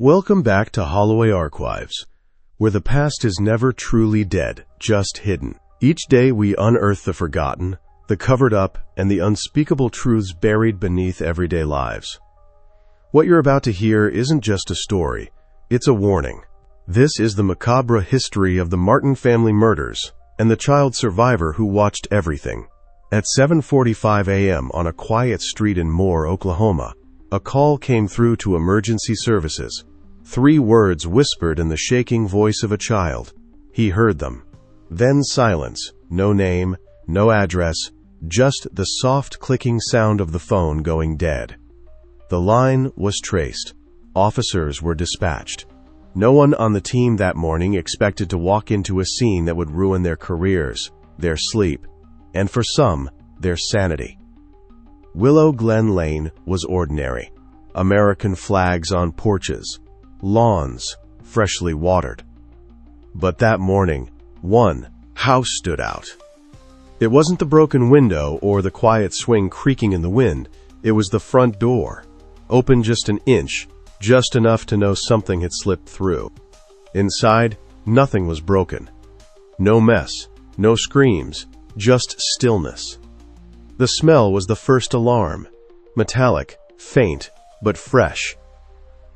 Welcome back to Holloway Archives, where the past is never truly dead, just hidden. Each day we unearth the forgotten, the covered up, and the unspeakable truths buried beneath everyday lives. What you're about to hear isn't just a story, it's a warning. This is the macabre history of the Martin family murders and the child survivor who watched everything. At 7:45 a.m. on a quiet street in Moore, Oklahoma, a call came through to emergency services. 3 words whispered in the shaking voice of a child. He heard them. Then silence, no name, no address, just the soft clicking sound of the phone going dead. The line was traced. Officers were dispatched. No one on the team that morning expected to walk into a scene that would ruin their careers, their sleep, and for some, their sanity. Willow Glen Lane was ordinary. American flags on porches, lawns freshly watered. But that morning, one house stood out. It wasn't the broken window or the quiet swing creaking in the wind. It was the front door, open just an inch, just enough to know something had slipped through. Inside, nothing was broken. No mess, no screams, just stillness. The smell was the first alarm, metallic, faint, but fresh.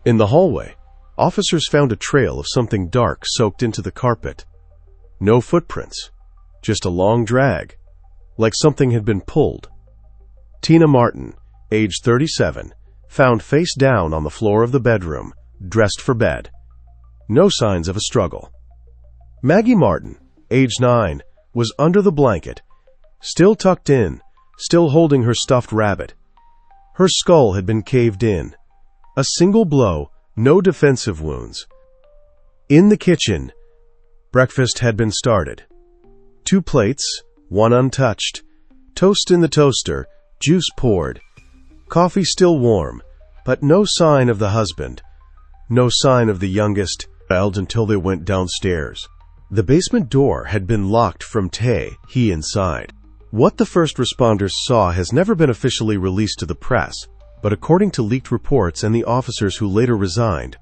In the hallway, officers found a trail of something dark soaked into the carpet. No footprints, just a long drag, like something had been pulled. Tina Martin, age 37, found face down on the floor of the bedroom, dressed for bed. No signs of a struggle. Maggie Martin, age 9, was under the blanket, still tucked in, still holding her stuffed rabbit. Her skull had been caved in. A single blow, no defensive wounds. In the kitchen, breakfast had been started. 2 plates, one untouched, toast in the toaster, juice poured, coffee still warm, but no sign of the husband, no sign of the youngest child until they went downstairs. The basement door had been locked from he inside. What the first responders saw has never been officially released to the press, but according to leaked reports and the officers who later resigned,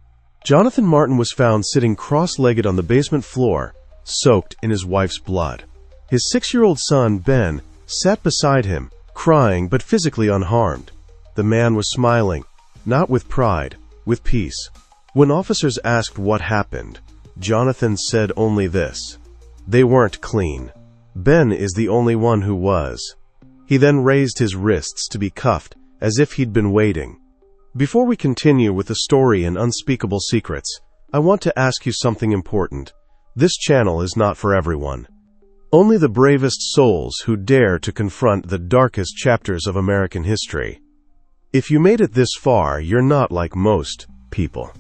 Jonathan Martin was found sitting cross-legged on the basement floor, soaked in his wife's blood. His 6-year-old son, Ben, sat beside him, crying but physically unharmed. The man was smiling, not with pride, with peace. When officers asked what happened, Jonathan said only this: "They weren't clean. Ben is the only one who was." He then raised his wrists to be cuffed, as if he'd been waiting. Before we continue with the story and unspeakable secrets, I want to ask you something important. This channel is not for everyone. Only the bravest souls who dare to confront the darkest chapters of American history. If you made it this far, you're not like most people.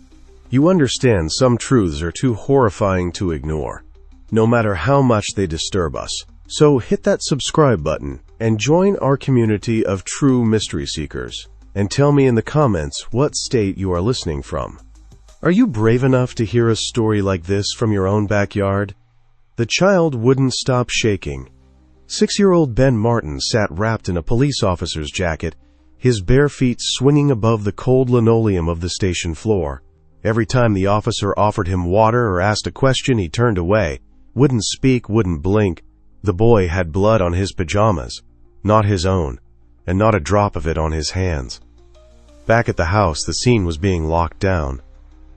You understand some truths are too horrifying to ignore, no matter how much they disturb us. So hit that subscribe button and join our community of true mystery seekers. And tell me in the comments what state you are listening from. Are you brave enough to hear a story like this from your own backyard? The child wouldn't stop shaking. 6-year-old Ben Martin sat wrapped in a police officer's jacket, his bare feet swinging above the cold linoleum of the station floor. Every time the officer offered him water or asked a question, he turned away. Wouldn't speak, wouldn't blink. The boy had blood on his pajamas, not his own, and not a drop of it on his hands. Back at the house, the scene was being locked down.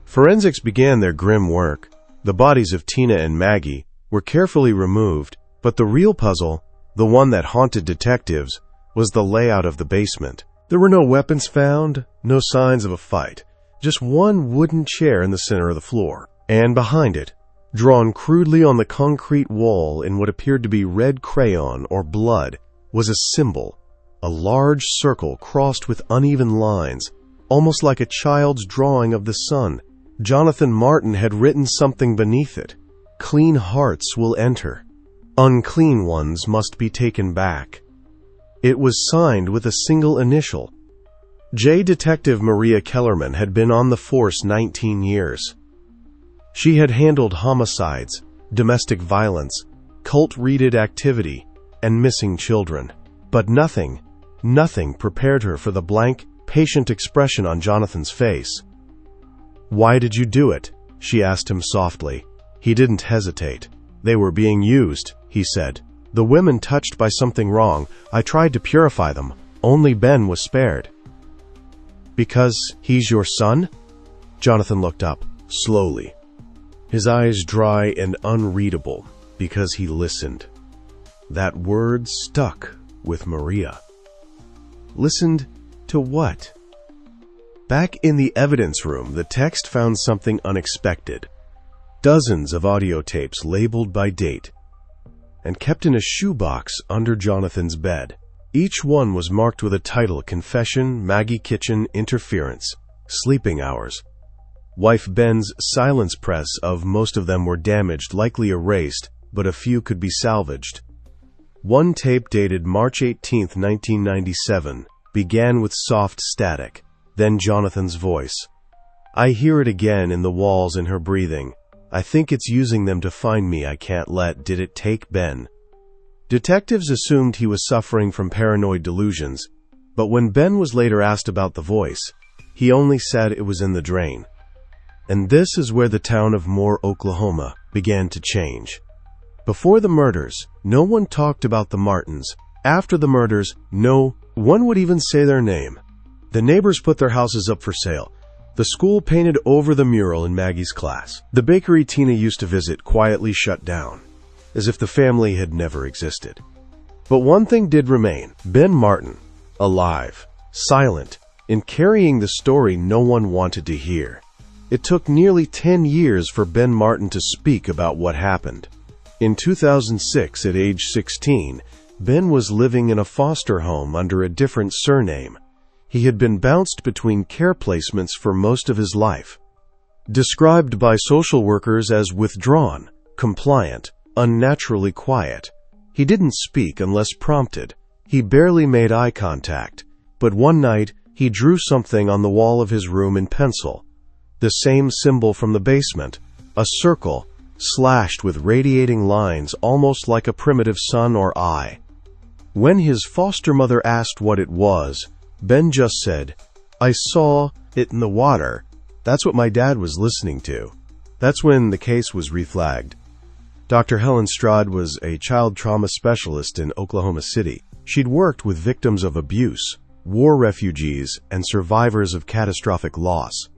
Forensics began their grim work. The bodies of Tina and Maggie were carefully removed, but the real puzzle, the one that haunted detectives, was the layout of the basement. There were no weapons found, no signs of a fight, just one wooden chair in the center of the floor, and behind it, drawn crudely on the concrete wall in what appeared to be red crayon or blood, was a symbol, a large circle crossed with uneven lines, almost like a child's drawing of the sun. Jonathan Martin had written something beneath it: "Clean hearts will enter. Unclean ones must be taken back." It was signed with a single initial. J. Detective Maria Kellerman had been on the force 19 years. She had handled homicides, domestic violence, cult-related activity, and missing children. But nothing prepared her for the blank, patient expression on Jonathan's face. "Why did you do it?" she asked him softly. He didn't hesitate. "They were being used," he said. "The women touched by something wrong. I tried to purify them. Only Ben was spared." "Because he's your son?" Jonathan looked up, slowly, his eyes dry and unreadable, because he listened. That word stuck with Maria. Listened to what? Back in the evidence room, the text found something unexpected. Dozens of audio tapes labeled by date and kept in a shoebox under Jonathan's bed. Each one was marked with a title: Confession, Maggie Kitchen, Interference, Sleeping Hours. Wife Ben's silence press of most of them were damaged, likely erased, but a few could be salvaged. One tape dated March 18, 1997, began with soft static, then Jonathan's voice. "I hear it again in the walls in her breathing. I think it's using them to find me. I can't let. Did it take Ben?" Detectives assumed he was suffering from paranoid delusions, but when Ben was later asked about the voice, he only said it was in the drain. And this is where the town of Moore, Oklahoma, began to change. Before the murders, no one talked about the Martins. After the murders, no one would even say their name. The neighbors put their houses up for sale. The school painted over the mural in Maggie's class. The bakery Tina used to visit quietly shut down, as if the family had never existed. But one thing did remain: Ben Martin, alive, silent, and carrying the story no one wanted to hear. It took nearly 10 years for Ben Martin to speak about what happened. In 2006, at age 16, Ben was living in a foster home under a different surname. He had been bounced between care placements for most of his life. Described by social workers as withdrawn, compliant, unnaturally quiet. He didn't speak unless prompted. He barely made eye contact. But one night, he drew something on the wall of his room in pencil. The same symbol from the basement, a circle, slashed with radiating lines almost like a primitive sun or eye. When his foster mother asked what it was, Ben just said, "I saw it in the water. That's what my dad was listening to." That's when the case was reflagged. Dr. Helen Strad was a child trauma specialist in Oklahoma City. She'd worked with victims of abuse, war refugees, and survivors of catastrophic loss.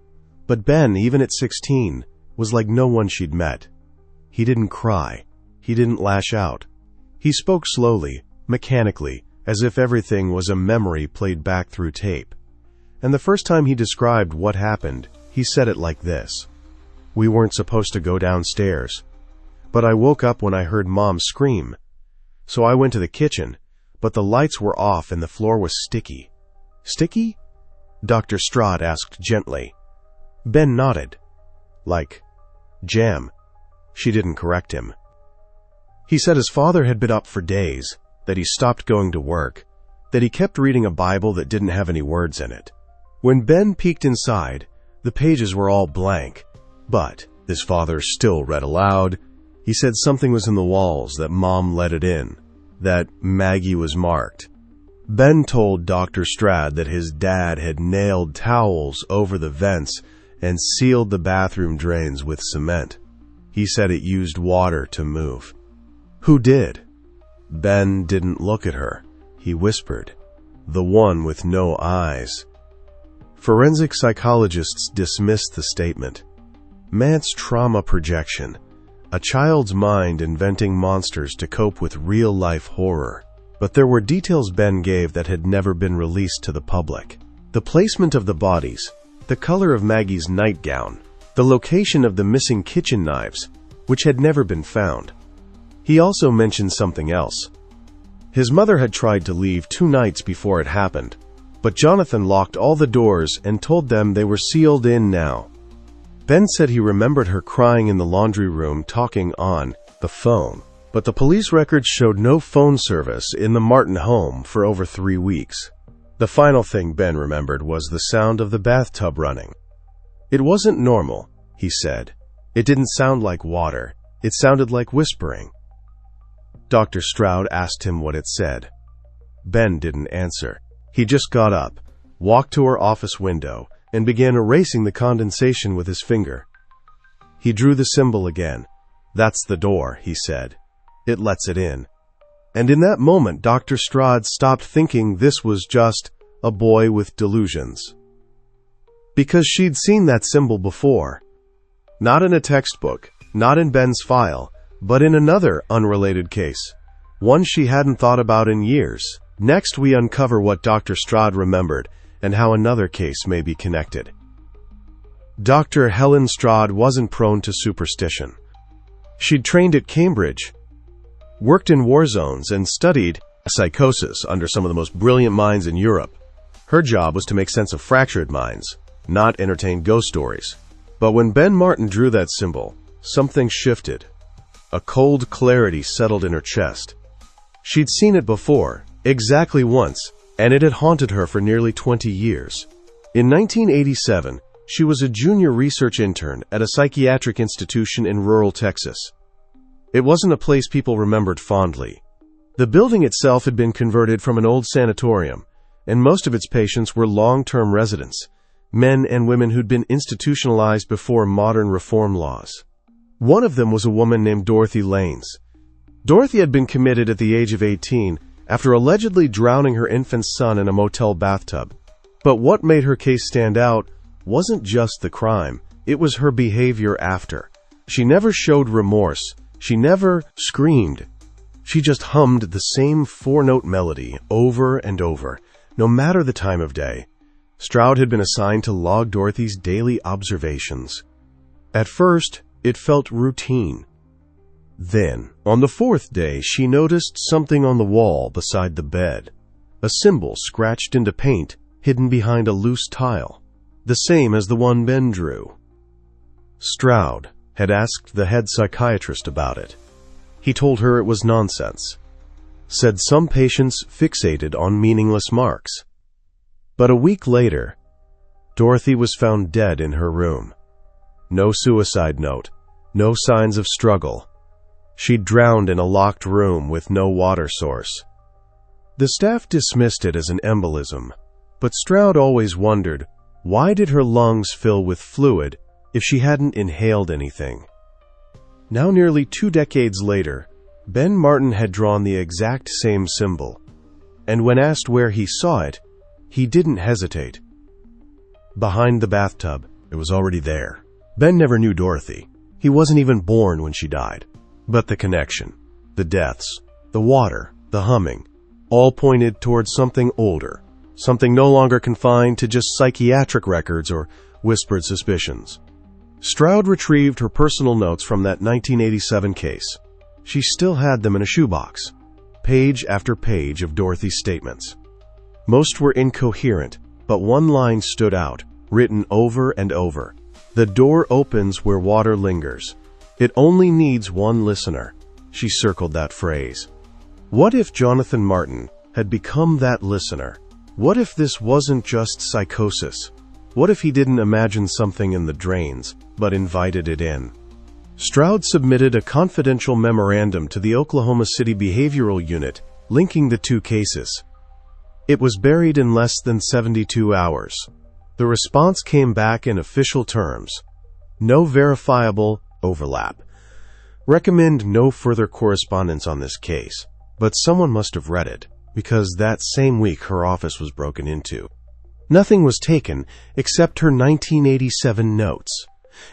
But Ben, even at 16, was like no one she'd met. He didn't cry. He didn't lash out. He spoke slowly, mechanically, as if everything was a memory played back through tape. And the first time he described what happened, he said it like this: "We weren't supposed to go downstairs. But I woke up when I heard Mom scream. So I went to the kitchen, but the lights were off and the floor was sticky." "Sticky?" Dr. Strad asked gently. Ben nodded. "Like jam." She didn't correct him. He said his father had been up for days, that he stopped going to work, that he kept reading a Bible that didn't have any words in it. When Ben peeked inside, the pages were all blank, but his father still read aloud. He said something was in the walls, that Mom let it in, that Maggie was marked. Ben told Dr. Strad that his dad had nailed towels over the vents and sealed the bathroom drains with cement. He said it used water to move. "Who did?" Ben didn't look at her. He whispered, "The one with no eyes." Forensic psychologists dismissed the statement. Man's trauma projection, a child's mind inventing monsters to cope with real-life horror. But there were details Ben gave that had never been released to the public. The placement of the bodies, the color of Maggie's nightgown, the location of the missing kitchen knives, which had never been found. He also mentioned something else. His mother had tried to leave 2 nights before it happened, but Jonathan locked all the doors and told them they were sealed in now. Ben said he remembered her crying in the laundry room, talking on the phone, but the police records showed no phone service in the Martin home for over 3 weeks. The final thing Ben remembered was the sound of the bathtub running. It wasn't normal, he said. It didn't sound like water. It sounded like whispering. Dr. Stroud asked him what it said. Ben didn't answer. He just got up, walked to her office window, and began erasing the condensation with his finger. He drew the symbol again. "That's the door," he said. "It lets it in." And in that moment, Dr. Strad stopped thinking this was just a boy with delusions. Because she'd seen that symbol before. Not in a textbook, not in Ben's file, but in another unrelated case. One she hadn't thought about in years. Next, we uncover what Dr. Strad remembered and how another case may be connected. Dr. Helen Strad wasn't prone to superstition. She'd trained at Cambridge, worked in war zones, and studied psychosis under some of the most brilliant minds in Europe. Her job was to make sense of fractured minds, not entertain ghost stories. But when Ben Martin drew that symbol, something shifted. A cold clarity settled in her chest. She'd seen it before, exactly once, and it had haunted her for nearly 20 years. In 1987, she was a junior research intern at a psychiatric institution in rural Texas. It wasn't a place people remembered fondly. The building itself had been converted from an old sanatorium, and most of its patients were long-term residents, men and women who'd been institutionalized before modern reform laws. One of them was a woman named Dorothy Lanes. Dorothy had been committed at the age of 18 after allegedly drowning her infant son in a motel bathtub. But what made her case stand out wasn't just the crime, it was her behavior after. She never showed remorse, she never screamed. She just hummed the same four-note melody over and over, no matter the time of day. Stroud had been assigned to log Dorothy's daily observations. At first, it felt routine. Then, on the fourth day, she noticed something on the wall beside the bed. A symbol scratched into paint, hidden behind a loose tile. The same as the one Ben drew. Stroud had asked the head psychiatrist about it. He told her it was nonsense. Said some patients fixated on meaningless marks. But a week later, Dorothy was found dead in her room. No suicide note, no signs of struggle. She'd drowned in a locked room with no water source. The staff dismissed it as an embolism, but Stroud always wondered, why did her lungs fill with fluid if she hadn't inhaled anything? Now nearly 2 decades later, Ben Martin had drawn the exact same symbol, and when asked where he saw it, he didn't hesitate. Behind the bathtub, it was already there. Ben never knew Dorothy. He wasn't even born when she died. But the connection, the deaths, the water, the humming, all pointed towards something older, something no longer confined to just psychiatric records or whispered suspicions. Stroud retrieved her personal notes from that 1987 case. She still had them in a shoebox, page after page of Dorothy's statements. Most were incoherent, but one line stood out, written over and over. "The door opens where water lingers. It only needs one listener." She circled that phrase. What if Jonathan Martin had become that listener? What if this wasn't just psychosis? What if he didn't imagine something in the drains, but invited it in? Stroud submitted a confidential memorandum to the Oklahoma City Behavioral Unit, linking the 2 cases. It was buried in less than 72 hours. The response came back in official terms. No verifiable overlap. Recommend no further correspondence on this case, but someone must have read it, because that same week her office was broken into. Nothing was taken except her 1987 notes.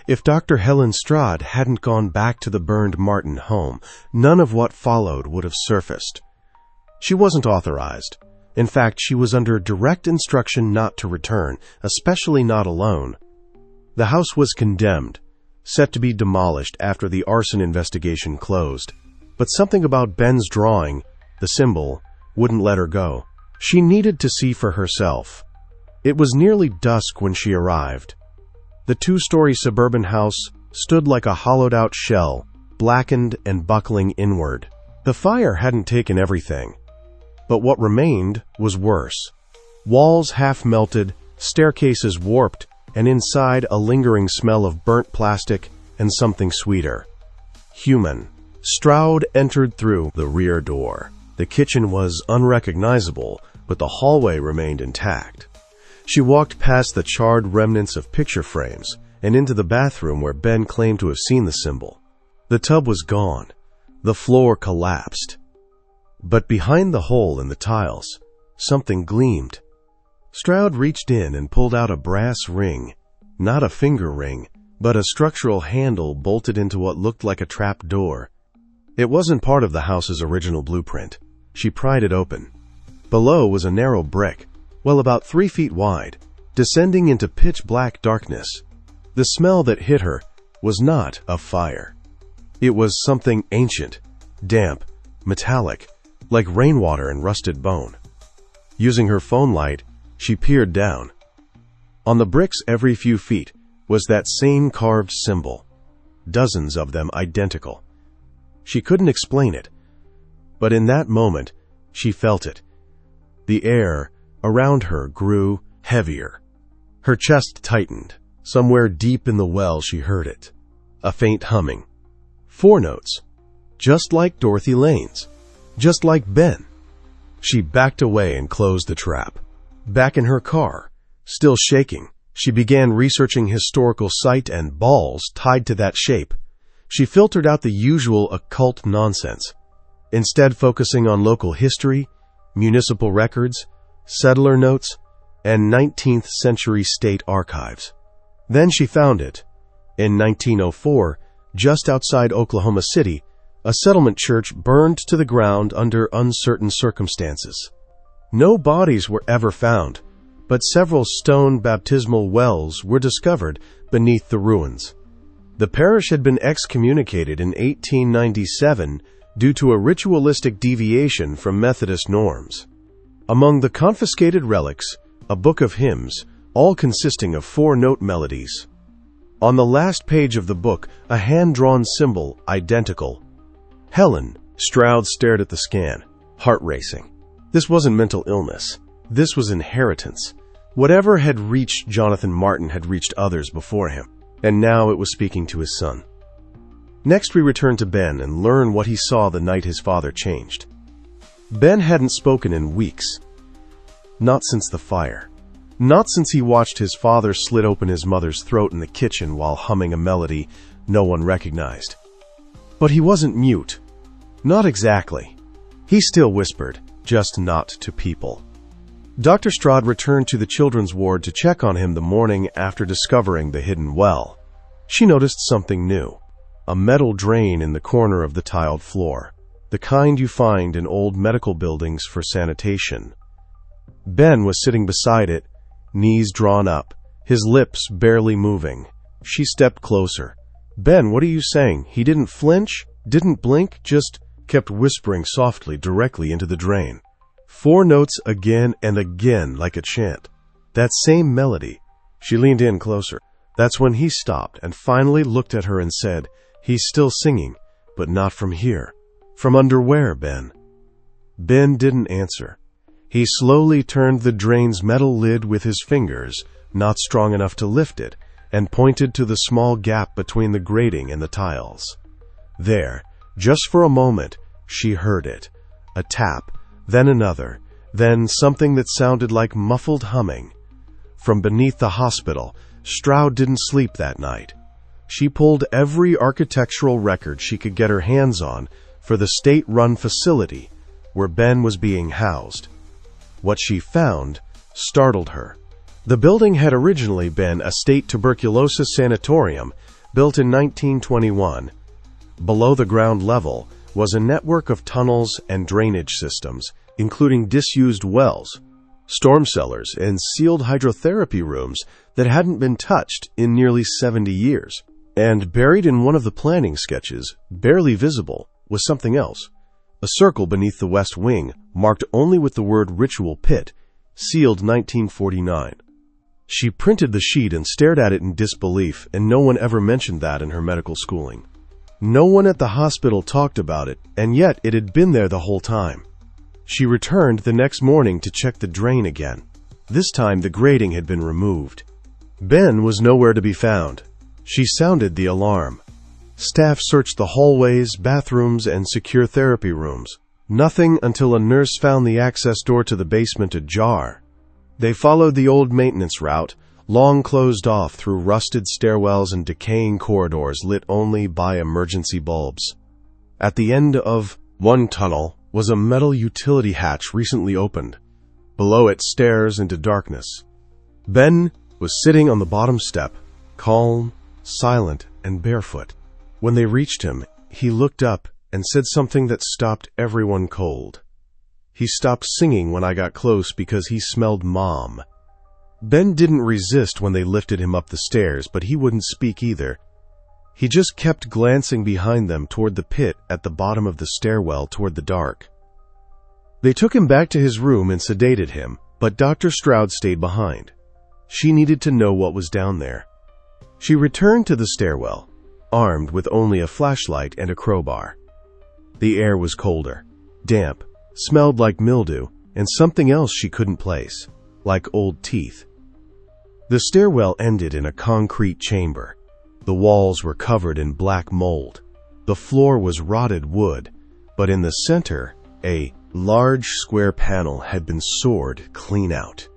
If Dr. Helen Strad hadn't gone back to the burned Martin home, none of what followed would have surfaced. She wasn't authorized. In fact, she was under direct instruction not to return, especially not alone. The house was condemned, set to be demolished after the arson investigation closed. But something about Ben's drawing, the symbol, wouldn't let her go. She needed to see for herself. It was nearly dusk when she arrived. The 2-story suburban house stood like a hollowed-out shell, blackened and buckling inward. The fire hadn't taken everything. But what remained was worse. Walls half-melted, staircases warped, and inside a lingering smell of burnt plastic and something sweeter. Human. Stroud entered through the rear door. The kitchen was unrecognizable, but the hallway remained intact. She walked past the charred remnants of picture frames and into the bathroom where Ben claimed to have seen the symbol. The tub was gone. The floor collapsed. But behind the hole in the tiles, something gleamed. Stroud reached in and pulled out a brass ring, not a finger ring, but a structural handle bolted into what looked like a trap door. It wasn't part of the house's original blueprint. She pried it open. Below was a narrow brick, well about 3 feet wide, descending into pitch-black darkness. The smell that hit her was not of fire. It was something ancient, damp, metallic, like rainwater and rusted bone. Using her phone light, she peered down. On the bricks every few feet was that same carved symbol, dozens of them identical. She couldn't explain it, but in that moment, she felt it. The air around her grew heavier. Her chest tightened. Somewhere deep in the well she heard it. A faint humming. 4 notes. Just like Dorothy Lane's. Just like Ben. She backed away and closed the trap. Back in her car, still shaking, she began researching historical site and balls tied to that shape. She filtered out the usual occult nonsense, instead focusing on local history, municipal records, settler notes, and 19th century state archives. Then she found it. In 1904, just outside Oklahoma City, a settlement church burned to the ground under uncertain circumstances. No bodies were ever found, but several stone baptismal wells were discovered beneath the ruins. The parish had been excommunicated in 1897 due to a ritualistic deviation from Methodist norms. Among the confiscated relics, a book of hymns, all consisting of 4-note melodies. On the last page of the book, a hand-drawn symbol, identical. Helen. Stroud stared at the scan, heart racing. This wasn't mental illness. This was inheritance. Whatever had reached Jonathan Martin had reached others before him, and now it was speaking to his son. Next we return to Ben and learn what he saw the night his father changed. Ben hadn't spoken in weeks. Not since the fire. Not since he watched his father slit open his mother's throat in the kitchen while humming a melody no one recognized. But he wasn't mute. Not exactly. He still whispered, just not to people. Dr. Stroud returned to the children's ward to check on him the morning after discovering the hidden well. She noticed something new. A metal drain in the corner of the tiled floor, the kind you find in old medical buildings for sanitation. Ben was sitting beside it, knees drawn up, his lips barely moving. She stepped closer. "Ben, what are you saying?" He didn't flinch, didn't blink, just kept whispering softly directly into the drain. 4 notes again and again like a chant. That same melody. She leaned in closer. That's when he stopped and finally looked at her and said, "He's still singing, but not from here." "From under where, Ben?" Ben didn't answer. He slowly turned the drain's metal lid with his fingers, not strong enough to lift it, and pointed to the small gap between the grating and the tiles. There, just for a moment, she heard it. A tap, then another, then something that sounded like muffled humming. From beneath the hospital, Stroud didn't sleep that night. She pulled every architectural record she could get her hands on for the state-run facility where Ben was being housed. What she found startled her. The building had originally been a state tuberculosis sanatorium built in 1921. Below the ground level was a network of tunnels and drainage systems, including disused wells, storm cellars, and sealed hydrotherapy rooms that hadn't been touched in nearly 70 years. And buried in one of the planning sketches, barely visible, was something else. A circle beneath the west wing, marked only with the word Ritual Pit, sealed 1949. She printed the sheet and stared at it in disbelief, and no one ever mentioned that in her medical schooling. No one at the hospital talked about it, and yet it had been there the whole time. She returned the next morning to check the drain again. This time the grating had been removed. Ben was nowhere to be found. She sounded the alarm. Staff searched the hallways, bathrooms, and secure therapy rooms. Nothing until a nurse found the access door to the basement ajar. They followed the old maintenance route, long closed off through rusted stairwells and decaying corridors lit only by emergency bulbs. At the end of one tunnel was a metal utility hatch recently opened. Below it, stairs into darkness. Ben was sitting on the bottom step, calm, silent, and barefoot. When they reached him, he looked up and said something that stopped everyone cold. He stopped singing when I got close because he smelled Mom. Ben didn't resist when they lifted him up the stairs, but he wouldn't speak either. He just kept glancing behind them toward the pit at the bottom of the stairwell toward the dark. They took him back to his room and sedated him, but Dr. Stroud stayed behind. She needed to know what was down there. She returned to the stairwell, armed with only a flashlight and a crowbar. The air was colder, damp, smelled like mildew, and something else she couldn't place, like old teeth. The stairwell ended in a concrete chamber. The walls were covered in black mold. The floor was rotted wood, but in the center, a large square panel had been sawed clean out.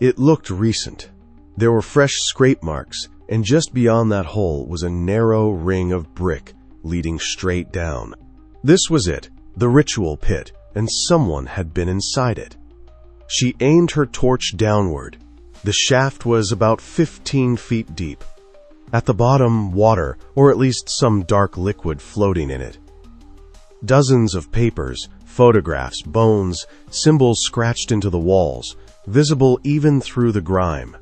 It looked recent. There were fresh scrape marks, and just beyond that hole was a narrow ring of brick leading straight down. This was it, the ritual pit, and someone had been inside it. She aimed her torch downward. The shaft was about 15 feet deep. At the bottom, water, or at least some dark liquid floating in it. Dozens of papers, photographs, bones, symbols scratched into the walls, visible even through the grime.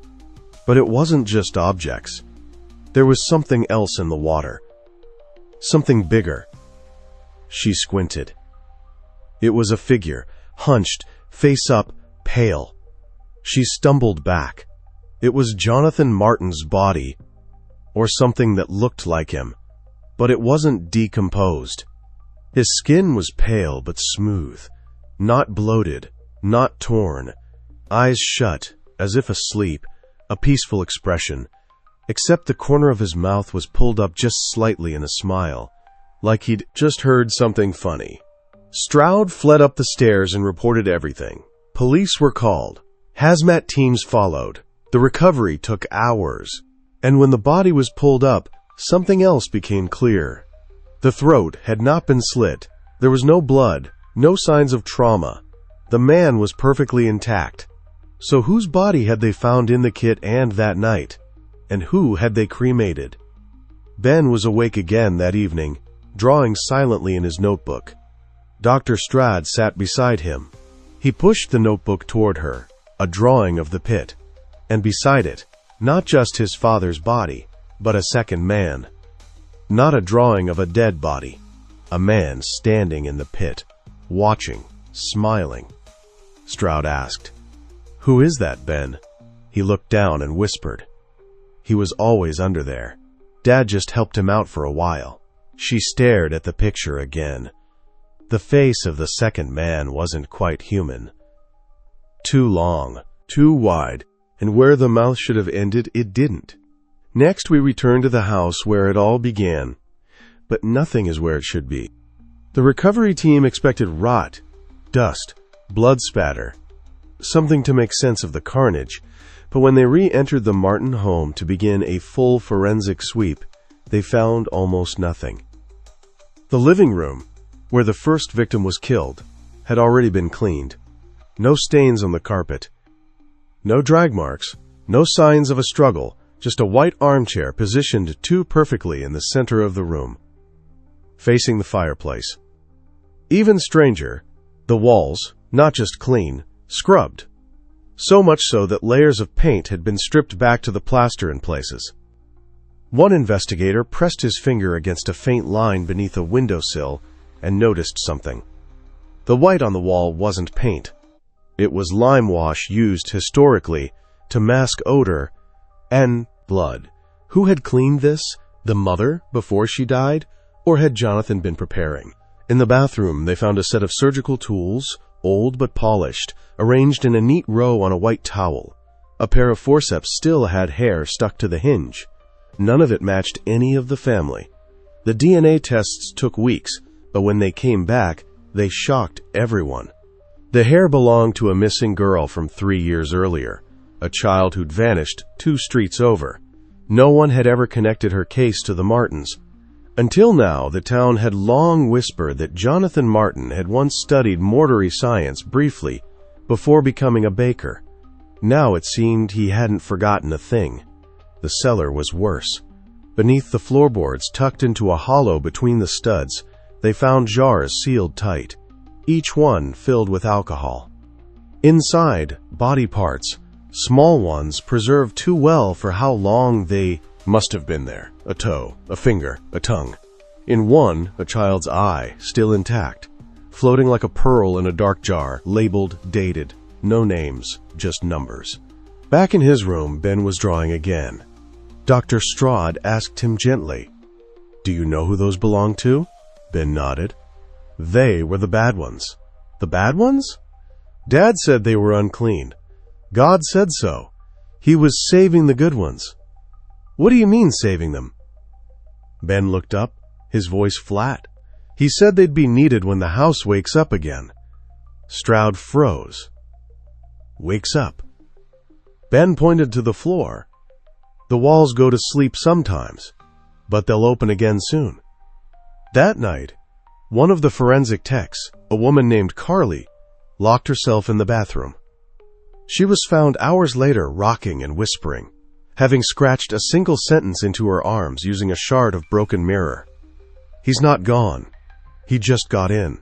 But it wasn't just objects. There was something else in the water. Something bigger. She squinted. It was a figure, hunched, face up, pale. She stumbled back. It was Jonathan Martin's body, or something that looked like him, but it wasn't decomposed. His skin was pale but smooth, not bloated, not torn, eyes shut, as if asleep, a peaceful expression, except the corner of his mouth was pulled up just slightly in a smile, like he'd just heard something funny. Stroud fled up the stairs and reported everything. Police were called. Hazmat teams followed. The recovery took hours. And when the body was pulled up, something else became clear. The throat had not been slit. There was no blood, no signs of trauma. The man was perfectly intact. So whose body had they found in the kit and that night? And who had they cremated? Ben was awake again that evening, drawing silently in his notebook. Dr. Stroud sat beside him. He pushed the notebook toward her, a drawing of the pit, and beside it, not just his father's body, but a second man. Not a drawing of a dead body. A man standing in the pit, watching, smiling. Stroud asked, "Who is that, Ben?" He looked down and whispered. He was always under there. Dad just helped him out for a while. She stared at the picture again. The face of the second man wasn't quite human. Too long, too wide, and where the mouth should have ended, it didn't. Next, we returned to the house where it all began. But nothing is where it should be. The recovery team expected rot, dust, blood spatter, something to make sense of the carnage, but when they re-entered the Martin home to begin a full forensic sweep, they found almost nothing. The living room, where the first victim was killed, had already been cleaned. No stains on the carpet. No drag marks. No signs of a struggle. Just a white armchair positioned too perfectly in the center of the room, facing the fireplace. Even stranger, the walls, not just clean, scrubbed. So much so that layers of paint had been stripped back to the plaster in places. One investigator pressed his finger against a faint line beneath a windowsill and noticed something. The white on the wall wasn't paint. It was lime wash used historically to mask odor and blood. Who had cleaned this? The mother before she died? Or had Jonathan been preparing? In the bathroom, they found a set of surgical tools, old but polished, arranged in a neat row on a white towel. A pair of forceps still had hair stuck to the hinge. None of it matched any of the family. The DNA tests took weeks, but when they came back, they shocked everyone. The hair belonged to a missing girl from 3 years earlier, a child who'd vanished 2 streets over. No one had ever connected her case to the Martins. Until now, the town had long whispered that Jonathan Martin had once studied mortuary science briefly before becoming a baker. Now it seemed he hadn't forgotten a thing. The cellar was worse. Beneath the floorboards, tucked into a hollow between the studs, they found jars sealed tight, each one filled with alcohol. Inside, body parts, small ones preserved too well for how long they must have been there. A toe, a finger, a tongue. In one, a child's eye, still intact, floating like a pearl in a dark jar, labeled, dated. No names, just numbers. Back in his room, Ben was drawing again. Dr. Straude asked him gently, "Do you know who those belong to?" Ben nodded. They were the bad ones. The bad ones? Dad said they were unclean. God said so. He was saving the good ones. What do you mean, saving them? Ben looked up, his voice flat. He said they'd be needed when the house wakes up again. Straude froze. Wakes up. Ben pointed to the floor. The walls go to sleep sometimes, but they'll open again soon. That night, one of the forensic techs, a woman named Carly, locked herself in the bathroom. She was found hours later rocking and whispering, having scratched a single sentence into her arms using a shard of broken mirror. He's not gone. He just got in.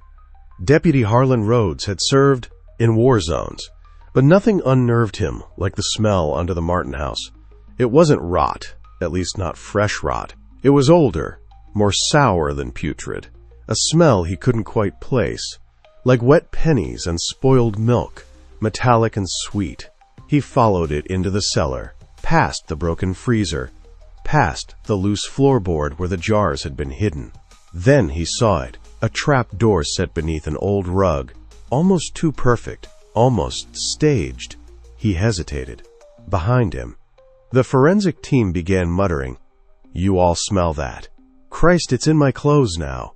Deputy Harlan Rhodes had served in war zones, but nothing unnerved him like the smell under the Martin house. It wasn't rot, at least not fresh rot. It was older, more sour than putrid, a smell he couldn't quite place, like wet pennies and spoiled milk, metallic and sweet. He followed it into the cellar, past the broken freezer, past the loose floorboard where the jars had been hidden. Then he saw it, a trap door set beneath an old rug, almost too perfect, almost staged. He hesitated. Behind him, the forensic team began muttering, "You all smell that. Christ, it's in my clothes now."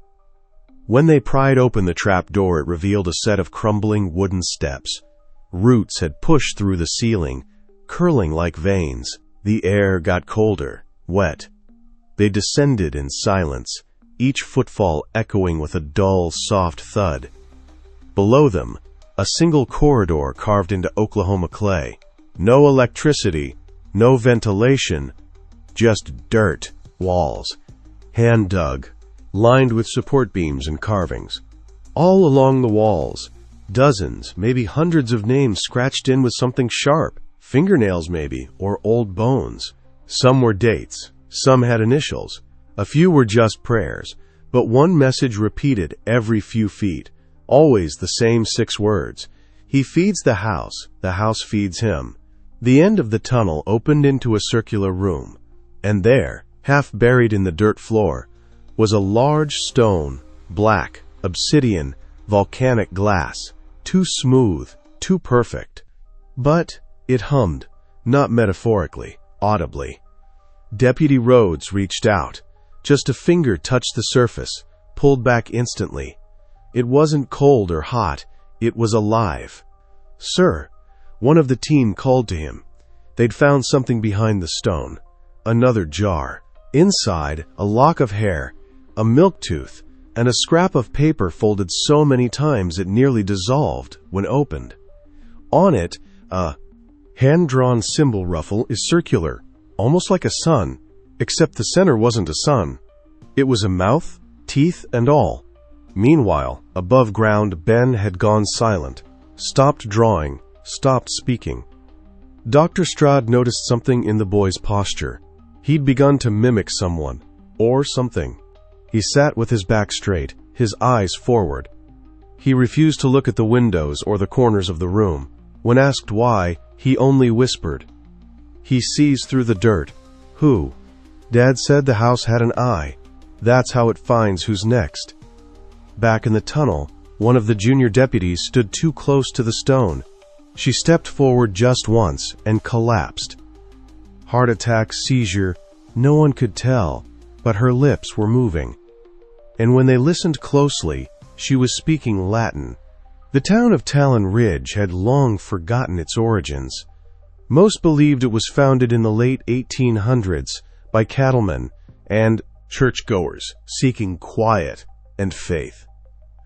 When they pried open the trap door, it revealed a set of crumbling wooden steps. Roots had pushed through the ceiling, curling like veins. The air got colder, wet. They descended in silence, each footfall echoing with a dull, soft thud. Below them, a single corridor carved into Oklahoma clay. No electricity, no ventilation, just dirt, walls, hand-dug, lined with support beams and carvings. All along the walls, dozens, maybe hundreds of names scratched in with something sharp, fingernails maybe, or old bones. Some were dates, some had initials, a few were just prayers, but one message repeated every few feet, always the same 6 words. He feeds the house feeds him. The end of the tunnel opened into a circular room, and there, half buried in the dirt floor, was a large stone, black, obsidian, volcanic glass, too smooth, too perfect. But it hummed, not metaphorically, audibly. Deputy Rhodes reached out. Just a finger touched the surface, pulled back instantly. It wasn't cold or hot, it was alive. "Sir," one of the team called to him. They'd found something behind the stone. Another jar. Inside, a lock of hair, a milk tooth, and a scrap of paper folded so many times it nearly dissolved when opened. On it, a hand-drawn symbol ruffle is circular, almost like a sun, except the center wasn't a sun. It was a mouth, teeth, and all. Meanwhile, above ground, Ben had gone silent, stopped drawing, stopped speaking. Dr. Straude noticed something in the boy's posture. He'd begun to mimic someone, or something. He sat with his back straight, his eyes forward. He refused to look at the windows or the corners of the room. When asked why, he only whispered. He sees through the dirt. Who? Dad said the house had an eye. That's how it finds who's next. Back in the tunnel, one of the junior deputies stood too close to the stone. She stepped forward just once and collapsed. Heart attack, seizure, no one could tell, but her lips were moving. And when they listened closely, she was speaking Latin. The town of Talon Ridge had long forgotten its origins. Most believed it was founded in the late 1800s by cattlemen and churchgoers seeking quiet and faith.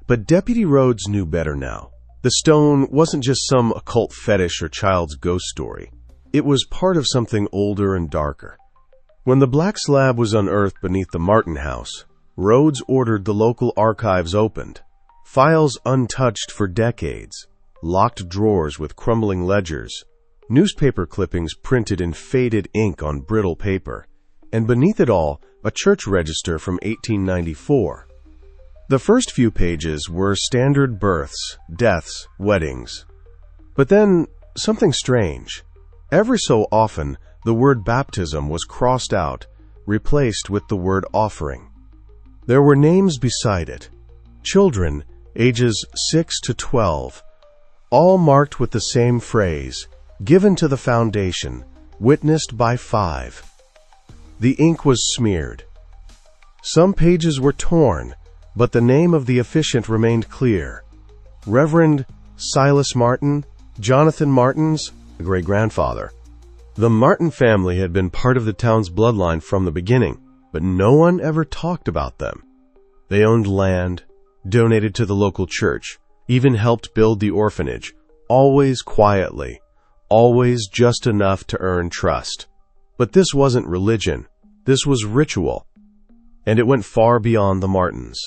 But Deputy Rhodes knew better now. The stone wasn't just some occult fetish or child's ghost story. It was part of something older and darker. When the black slab was unearthed beneath the Martin house, Rhodes ordered the local archives opened. Files untouched for decades, locked drawers with crumbling ledgers, newspaper clippings printed in faded ink on brittle paper, and beneath it all, a church register from 1894. The first few pages were standard births, deaths, weddings. But then, something strange. Every so often, the word baptism was crossed out, replaced with the word offering. There were names beside it. Children, ages 6 to 12, all marked with the same phrase, given to the foundation, witnessed by 5. The ink was smeared. Some pages were torn, but the name of the officiant remained clear. Reverend Silas Martin, Jonathan Martin's great-grandfather. The Martin family had been part of the town's bloodline from the beginning, but no one ever talked about them. They owned land, donated to the local church, even helped build the orphanage, always quietly, always just enough to earn trust. But this wasn't religion, this was ritual, and it went far beyond the Martins.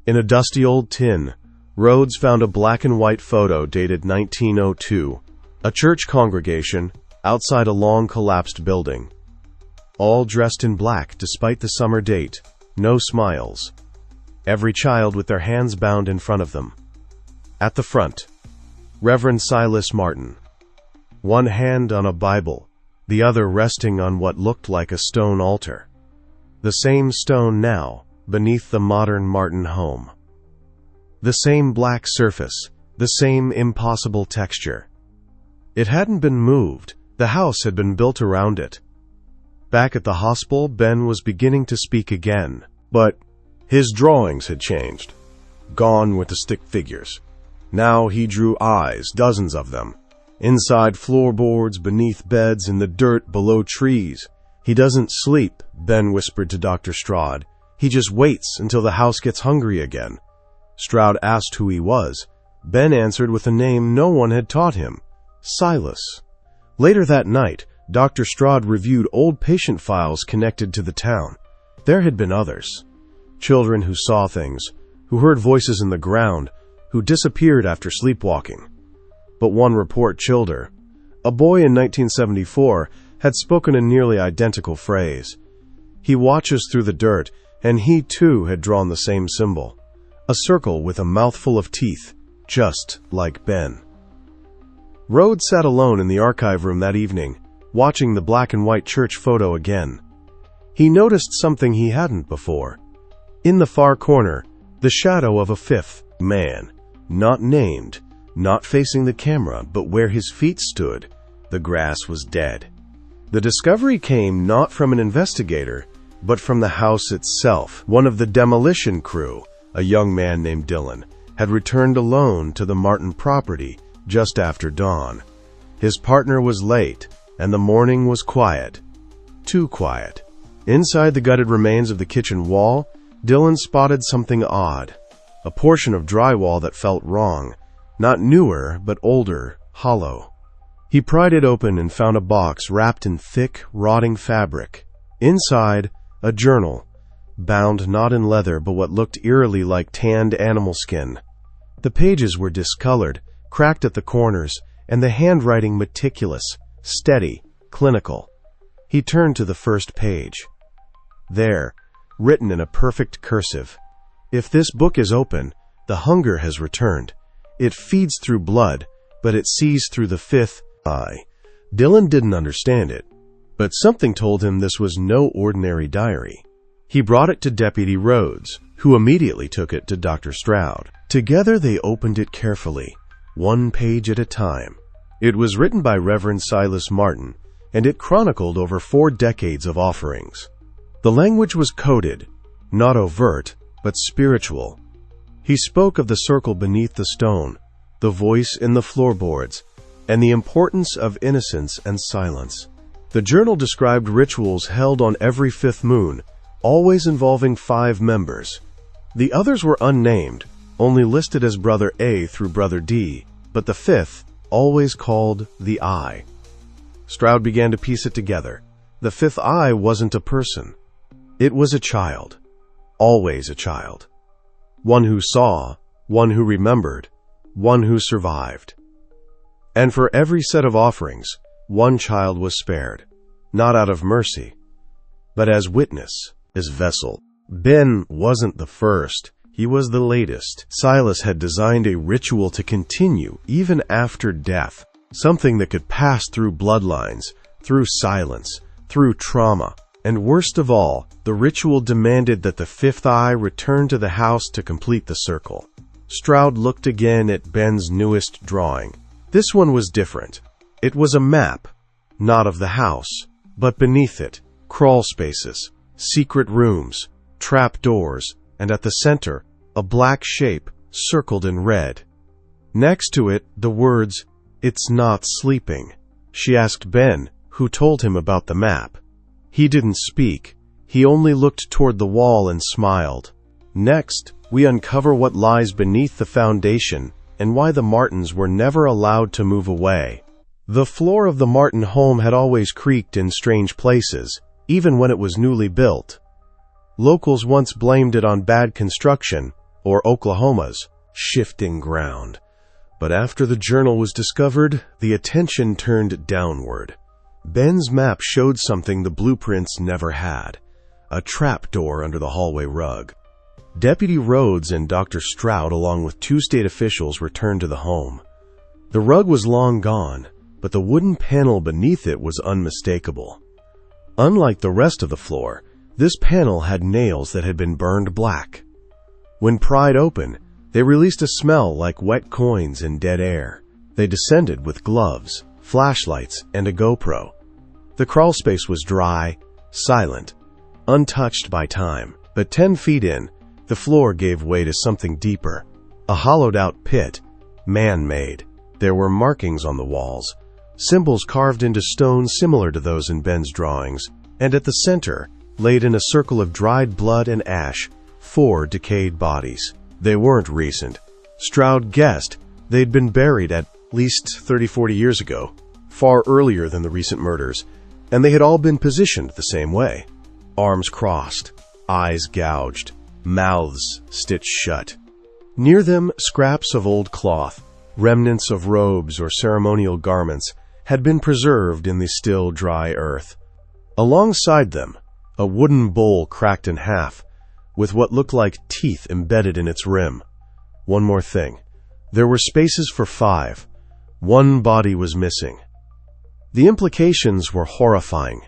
In a dusty old tin, Rhodes found a black and white photo dated 1902, a church congregation outside a long collapsed building. All dressed in black despite the summer date, no smiles. Every child with their hands bound in front of them. At the front, Reverend Silas Martin. One hand on a Bible, the other resting on what looked like a stone altar. The same stone now, beneath the modern Martin home. The same black surface, the same impossible texture. It hadn't been moved, the house had been built around it. Back at the hospital, Ben was beginning to speak again, but his drawings had changed. Gone with the stick figures. Now he drew eyes, dozens of them. Inside floorboards, beneath beds, in the dirt below trees. He doesn't sleep, Ben whispered to Dr. Stroud. He just waits until the house gets hungry again. Stroud asked who he was. Ben answered with a name no one had taught him. Silas. Later that night, Dr. Stroud reviewed old patient files connected to the town. There had been others. Children who saw things, who heard voices in the ground, who disappeared after sleepwalking. But one report chilled her. A boy in 1974 had spoken a nearly identical phrase. He watches through the dirt, and he too had drawn the same symbol. A circle with a mouthful of teeth, just like Ben. Rhodes sat alone in the archive room that evening, watching the black and white church photo again. He noticed something he hadn't before. In the far corner, the shadow of a fifth man, not named, not facing the camera, but where his feet stood, the grass was dead. The discovery came not from an investigator, but from the house itself. One of the demolition crew, a young man named Dylan, had returned alone to the Martin property just after dawn. His partner was late, and the morning was quiet. Too quiet. Inside the gutted remains of the kitchen wall, Dylan spotted something odd. A portion of drywall that felt wrong. Not newer, but older, hollow. He pried it open and found a box wrapped in thick, rotting fabric. Inside, a journal, bound not in leather but what looked eerily like tanned animal skin. The pages were discolored, cracked at the corners, and the handwriting meticulous, steady, clinical. He turned to the first page. There, written in a perfect cursive, "If this book is open, the hunger has returned. It feeds through blood, but it sees through the fifth eye." Dylan didn't understand it, but something told him this was no ordinary diary. He brought it to Deputy Rhodes, who immediately took it to Dr. Stroud. Together they opened it carefully, one page at a time. It was written by Reverend Silas Martin, and it chronicled over 4 decades of offerings. The language was coded, not overt, but spiritual. He spoke of the circle beneath the stone, the voice in the floorboards, and the importance of innocence and silence. The journal described rituals held on every fifth moon, always involving 5 members. The others were unnamed, only listed as Brother A through Brother D, but the 5th, always called the Eye. Stroud began to piece it together. The 5th eye wasn't a person. It was a child. Always a child. One who saw, one who remembered, one who survived. And for every set of offerings, one child was spared, not out of mercy, but as witness, as vessel. Ben wasn't the first. He was the latest. Silas had designed a ritual to continue even after death, something that could pass through bloodlines, through silence, through trauma. And worst of all, the ritual demanded that the 5th eye return to the house to complete the circle. Stroud looked again at Ben's newest drawing. This one was different. It was a map, not of the house, but beneath it, crawl spaces, secret rooms, trap doors, and at the center, a black shape circled in red. Next to it, the words, "It's not sleeping." She asked Ben, who told him about the map. He didn't speak. He only looked toward the wall and smiled. Next, we uncover what lies beneath the foundation and why the Martins were never allowed to move away. The floor of the Martin home had always creaked in strange places, even when it was newly built. Locals once blamed it on bad construction or Oklahoma's shifting ground. But after the journal was discovered, the attention turned downward. Ben's map showed something the blueprints never had: a trap door under the hallway rug. Deputy Rhodes and Dr. Stroud, along with 2 state officials, returned to the home. The rug was long gone, but the wooden panel beneath it was unmistakable. Unlike the rest of the floor, this panel had nails that had been burned black. When pried open, they released a smell like wet coins in dead air. They descended with gloves, flashlights, and a GoPro. The crawl space was dry, silent, untouched by time. But 10 feet in, the floor gave way to something deeper. A hollowed-out pit, man-made. There were markings on the walls, symbols carved into stone similar to those in Ben's drawings, and at the center, laid in a circle of dried blood and ash, 4 decayed bodies. They weren't recent. Stroud guessed they'd been buried at least 30-40 years ago, far earlier than the recent murders, and they had all been positioned the same way. Arms crossed, eyes gouged, mouths stitched shut. Near them, scraps of old cloth, remnants of robes or ceremonial garments, had been preserved in the still, dry earth. Alongside them, a wooden bowl cracked in half, with what looked like teeth embedded in its rim. One more thing. There were spaces for 5. 1 body was missing. The implications were horrifying.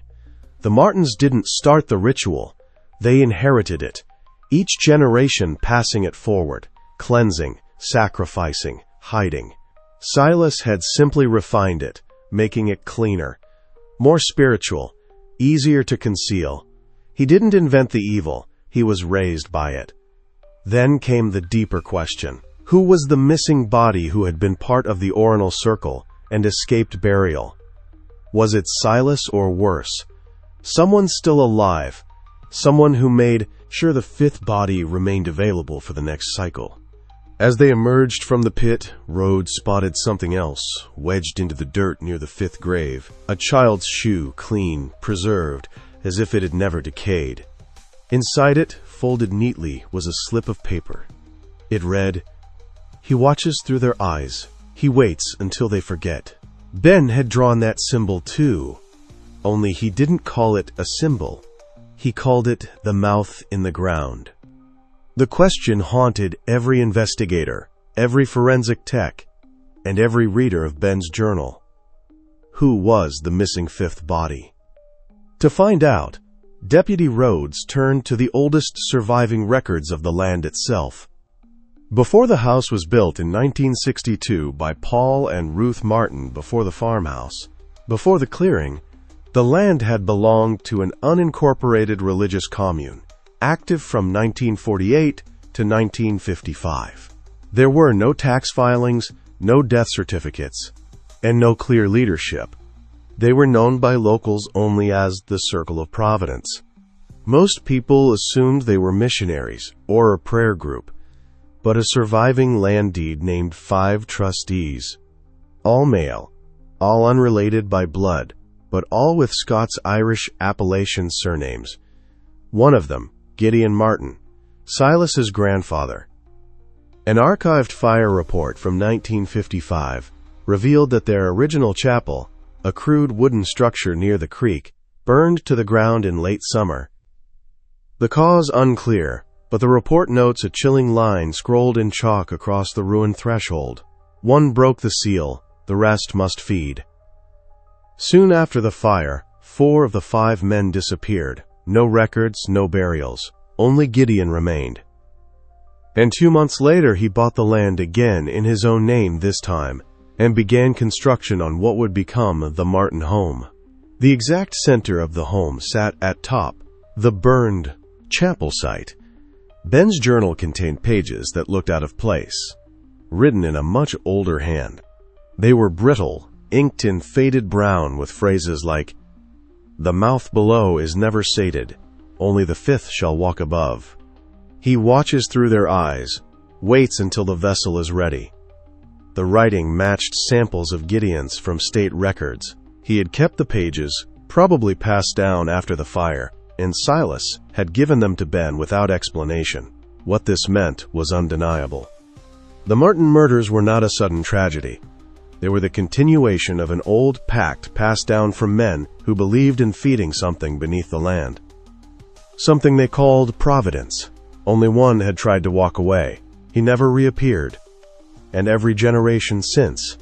The Martins didn't start the ritual. They inherited it, each generation passing it forward, cleansing, sacrificing, hiding. Silas had simply refined it, making it cleaner, more spiritual, easier to conceal. He didn't invent the evil. He was raised by it. Then came the deeper question. Who was the missing body who had been part of the Orinal Circle and escaped burial? Was it Silas or worse? Someone still alive. Someone who made sure the 5th body remained available for the next cycle. As they emerged from the pit, Rhodes spotted something else, wedged into the dirt near the 5th grave. A child's shoe, clean, preserved, as if it had never decayed. Inside it, folded neatly, was a slip of paper. It read, "He watches through their eyes. He waits until they forget." Ben had drawn that symbol too, only he didn't call it a symbol. He called it the mouth in the ground. The question haunted every investigator, every forensic tech, and every reader of Ben's journal. Who was the missing 5th body? To find out, Deputy Rhodes turned to the oldest surviving records of the land itself. Before the house was built in 1962 by Paul and Ruth Martin before the farmhouse, before the clearing, the land had belonged to an unincorporated religious commune, active from 1948 to 1955. There were no tax filings, no death certificates, and no clear leadership. They were known by locals only as the Circle of Providence. Most people assumed they were missionaries or a prayer group, but a surviving land deed named 5 trustees, all male, all unrelated by blood, but all with Scots-Irish Appalachian surnames. One of them, Gideon Martin, Silas's grandfather. An archived fire report from 1955 revealed that their original chapel, a crude wooden structure near the creek, burned to the ground in late summer. The cause unclear, but the report notes a chilling line scrolled in chalk across the ruined threshold. One broke the seal, the rest must feed. Soon after the fire, 4 of the 5 men disappeared. No records, no burials. Only Gideon remained. And 2 months later he bought the land again in his own name this time, and began construction on what would become the Martin home. The exact center of the home sat at top, the burned chapel site. Ben's journal contained pages that looked out of place, written in a much older hand. They were brittle, inked in faded brown with phrases like, "The mouth below is never sated, only the 5th shall walk above. He watches through their eyes, waits until the vessel is ready." The writing matched samples of Gideon's from state records. He had kept the pages, probably passed down after the fire, and Silas had given them to Ben without explanation. What this meant was undeniable. The Martin murders were not a sudden tragedy. They were the continuation of an old pact passed down from men who believed in feeding something beneath the land. Something they called Providence. Only one had tried to walk away. He never reappeared. And every generation since.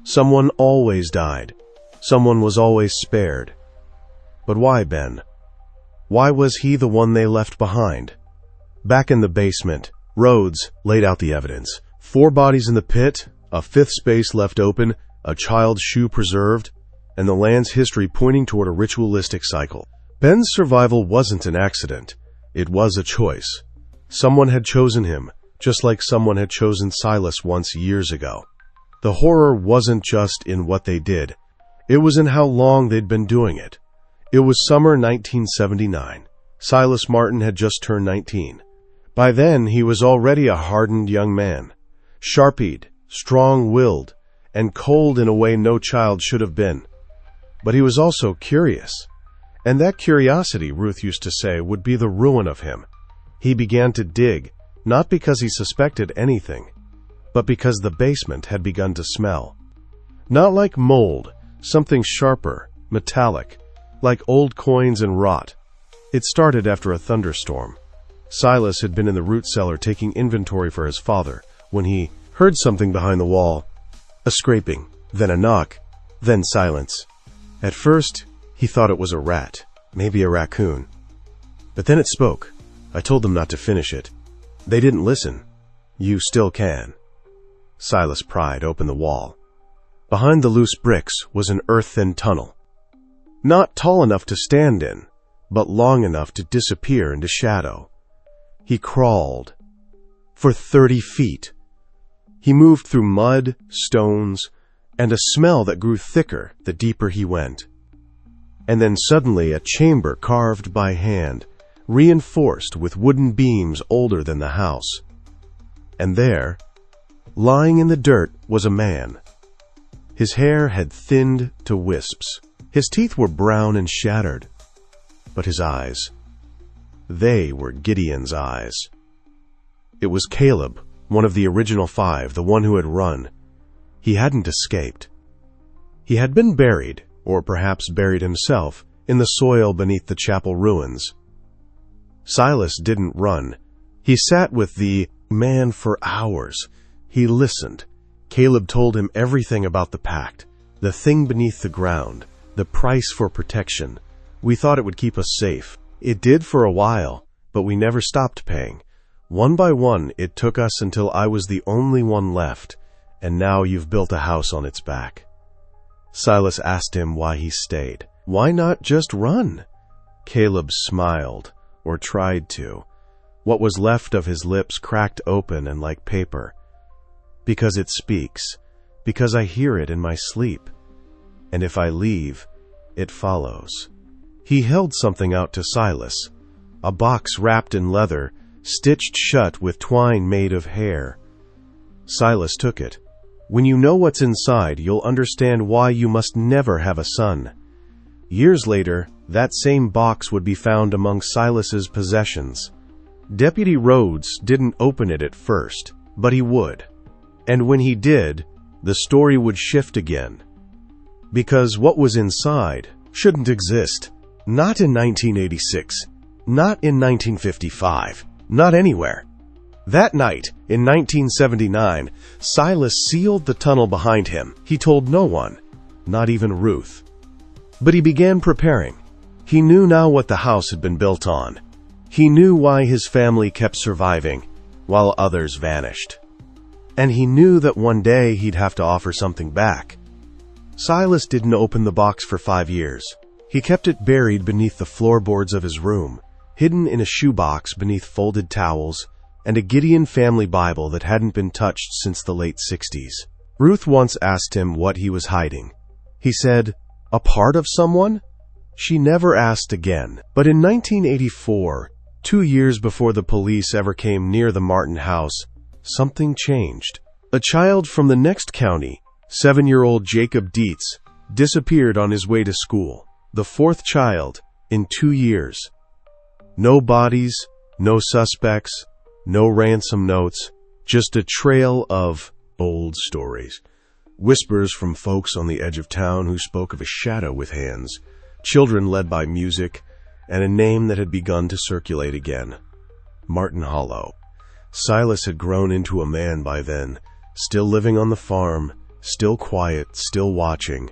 Someone always died. Someone was always spared. But why Ben? Why was he the one they left behind? Back in the basement, Rhodes laid out the evidence. 4 bodies in the pit, a 5th space left open, a child's shoe preserved, and the land's history pointing toward a ritualistic cycle. Ben's survival wasn't an accident. It was a choice. Someone had chosen him, just like someone had chosen Silas once years ago. The horror wasn't just in what they did. It was in how long they'd been doing it. It was summer 1979. Silas Martin had just turned 19. By then, he was already a hardened young man, sharp-eyed, strong-willed, and cold in a way no child should have been. But he was also curious. And that curiosity, Ruth used to say, would be the ruin of him. He began to dig, not because he suspected anything, but because the basement had begun to smell. Not like mold, something sharper, metallic, like old coins and rot. It started after a thunderstorm. Silas had been in the root cellar taking inventory for his father when he heard something behind the wall. A scraping, then a knock, then silence. At first, he thought it was a rat, maybe a raccoon. But then it spoke. I told them not to finish it. They didn't listen. You still can. Silas pried open the wall. Behind the loose bricks was an earth-thin tunnel. Not tall enough to stand in, but long enough to disappear into shadow. He crawled for 30 feet. He moved through mud, stones, and a smell that grew thicker the deeper he went. And then suddenly a chamber carved by hand, reinforced with wooden beams older than the house. And there, lying in the dirt, was a man. His hair had thinned to wisps. His teeth were brown and shattered. But his eyes, they were Gideon's eyes. It was Caleb, one of the original 5, the one who had run. He hadn't escaped. He had been buried, or perhaps buried himself, in the soil beneath the chapel ruins. Silas didn't run. He sat with the man for hours. He listened. Caleb told him everything about the pact, the thing beneath the ground, the price for protection. We thought it would keep us safe. It did for a while, but we never stopped paying. One by one, it took us until I was the only one left, and now you've built a house on its back. Silas asked him why he stayed. Why not just run? Caleb smiled, or tried to. What was left of his lips cracked open and like paper. because it speaks, because I hear it in my sleep. And if I leave, it follows." He held something out to Silas, a box wrapped in leather, stitched shut with twine made of hair. Silas took it. When you know what's inside, you'll understand why you must never have a son. Years later, that same box would be found among Silas's possessions. Deputy Rhodes didn't open it at first, but he would. And when he did, the story would shift again. Because what was inside shouldn't exist. Not in 1986. Not in 1955. Not anywhere. That night, in 1979, Silas sealed the tunnel behind him. He told no one, not even Ruth. But he began preparing. He knew now what the house had been built on. He knew why his family kept surviving, while others vanished. And he knew that one day he'd have to offer something back. Silas didn't open the box for 5 years. He kept it buried beneath the floorboards of his room, hidden in a shoebox beneath folded towels, and a Gideon family Bible that hadn't been touched since the late 60s. Ruth once asked him what he was hiding. He said, "A part of someone?" She never asked again. But in 1984, 2 years before the police ever came near the Martin house, something changed. A child from the next county, 7-year-old Jacob Dietz, disappeared on his way to school. The 4th child in 2 years. No bodies, no suspects, no ransom notes, just a trail of old stories. Whispers from folks on the edge of town who spoke of a shadow with hands, children led by music, and a name that had begun to circulate again. Martin Hollow. Silas had grown into a man by then, still living on the farm, still quiet, still watching.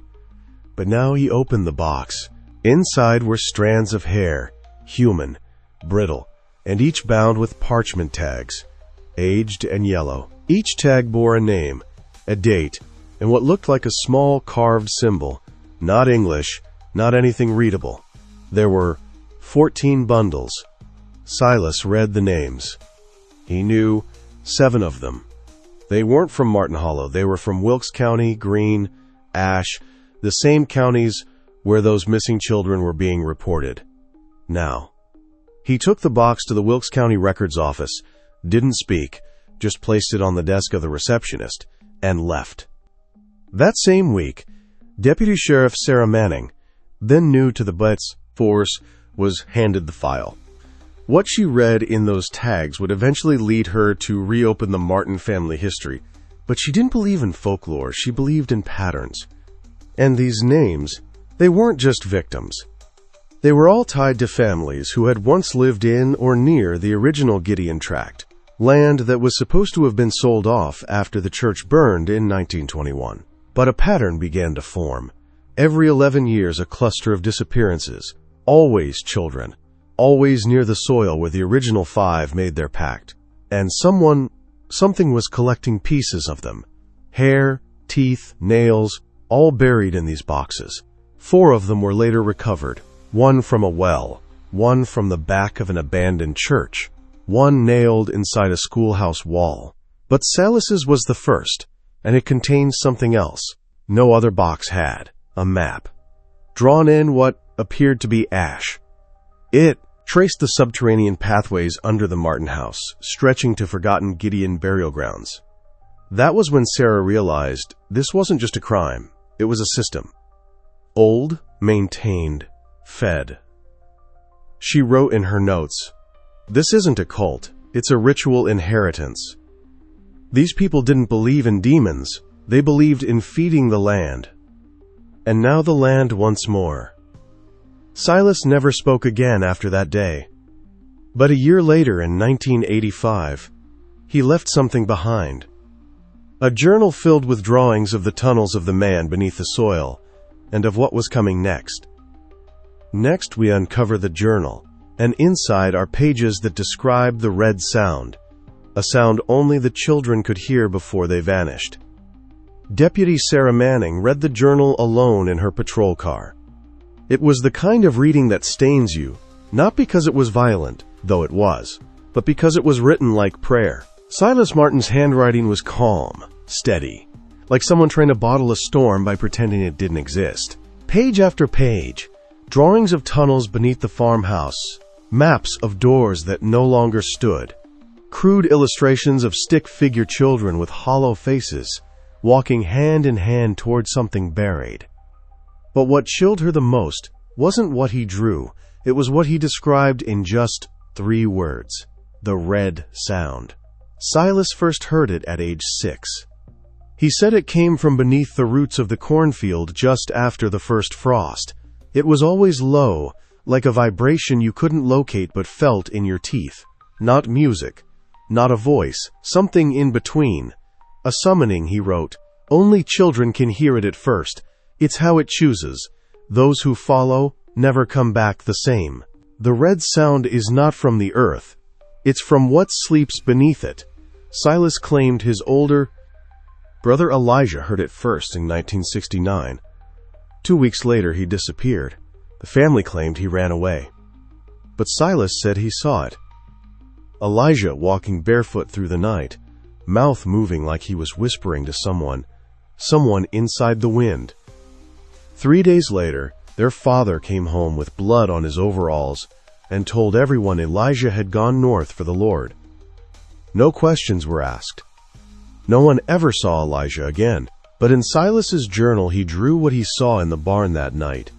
But now he opened the box. Inside were strands of hair, human, brittle, and each bound with parchment tags, aged and yellow. Each tag bore a name, a date, and what looked like a small carved symbol, not English, not anything readable. There were 14 bundles. Silas read the names. He knew 7 of them. They weren't from Martin Hollow. They were from Wilkes County, Greene, Ashe, the same counties where those missing children were being reported. Now, he took the box to the Wilkes County Records office, didn't speak, just placed it on the desk of the receptionist, and left. That same week, Deputy Sheriff Sarah Manning, then new to the Blitz force, was handed the file. What she read in those tags would eventually lead her to reopen the Martin family history, but she didn't believe in folklore, she believed in patterns. And these names, they weren't just victims. They were all tied to families who had once lived in or near the original Gideon tract, land that was supposed to have been sold off after the church burned in 1921. But a pattern began to form. Every 11 years, a cluster of disappearances, always children, always near the soil where the original 5 made their pact. And something was collecting pieces of them. Hair, teeth, nails, all buried in these boxes. 4 of them were later recovered. 1 from a well, 1 from the back of an abandoned church, 1 nailed inside a schoolhouse wall. But Silas's was the first, and it contained something else. No other box had. A map. Drawn in what appeared to be ash. It traced the subterranean pathways under the Martin house, stretching to forgotten Gideon burial grounds. That was when Sarah realized this wasn't just a crime, it was a system. Old, maintained, fed. She wrote in her notes, "This isn't a cult, it's a ritual inheritance. These people didn't believe in demons, they believed in feeding the land. And now the land once more." Silas never spoke again after that day. But a year later, in 1985, he left something behind. A journal filled with drawings of the tunnels of the man beneath the soil, and of what was coming next. Next, we uncover the journal, and inside are pages that describe the red sound, a sound only the children could hear before they vanished. Deputy Sarah Manning read the journal alone in her patrol car. It was the kind of reading that stains you, not because it was violent, though it was, but because it was written like prayer. Silas Martin's handwriting was calm, steady, like someone trying to bottle a storm by pretending it didn't exist. Page after page, drawings of tunnels beneath the farmhouse, maps of doors that no longer stood, crude illustrations of stick-figure children with hollow faces, walking hand in hand toward something buried. But what chilled her the most wasn't what he drew, it was what he described in just 3 words: the red sound. Silas first heard it at age 6. He said it came from beneath the roots of the cornfield just after the first frost. It was always low, like a vibration you couldn't locate but felt in your teeth. Not music, not a voice, something in between. A summoning, he wrote. Only children can hear it at first. It's how it chooses. Those who follow never come back the same. The red sound is not from the earth. It's from what sleeps beneath it. Silas claimed his older brother Elijah heard it first in 1969. 2 weeks later, he disappeared. The family claimed he ran away. But Silas said he saw it. Elijah walking barefoot through the night, mouth moving like he was whispering to someone inside the wind. 3 days later, their father came home with blood on his overalls and told everyone Elijah had gone north for the Lord. No questions were asked. No one ever saw Elijah again, but in Silas's journal he drew what he saw in the barn that night.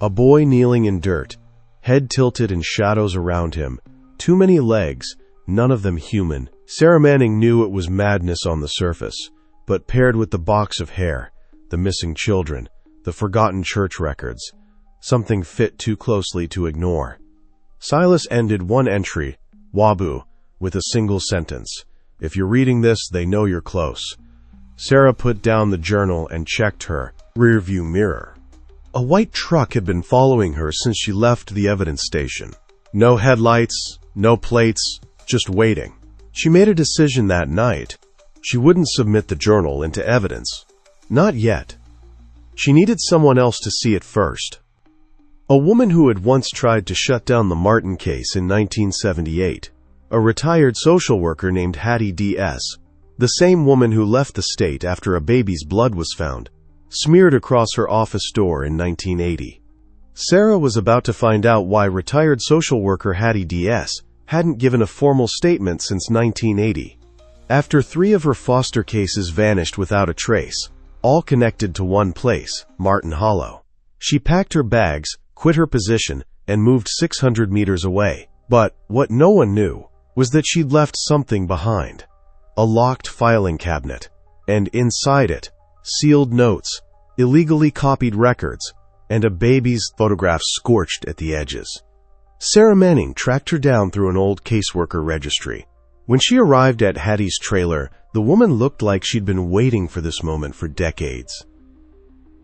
A boy kneeling in dirt, head tilted and shadows around him, too many legs, none of them human. Sarah Manning knew it was madness on the surface, but paired with the box of hair, the missing children, the forgotten church records, something fit too closely to ignore. Silas ended one entry, Wabu, with a single sentence. If you're reading this, they know you're close. Sarah put down the journal and checked her rearview mirror. A white truck had been following her since she left the evidence station. No headlights, no plates, just waiting. She made a decision that night. She wouldn't submit the journal into evidence. Not yet. She needed someone else to see it first. A woman who had once tried to shut down the Martin case in 1978. A retired social worker named Hattie D.S., the same woman who left the state after a baby's blood was found, smeared across her office door in 1980. Sarah was about to find out why retired social worker Hattie D.S. hadn't given a formal statement since 1980. After 3 of her foster cases vanished without a trace, all connected to one place, Martin Hollow. She packed her bags, quit her position, and moved 600 meters away. But what no one knew was that she'd left something behind. A locked filing cabinet, and inside it, sealed notes, illegally copied records, and a baby's photograph scorched at the edges. Sarah Manning tracked her down through an old caseworker registry. When she arrived at Hattie's trailer, the woman looked like she'd been waiting for this moment for decades.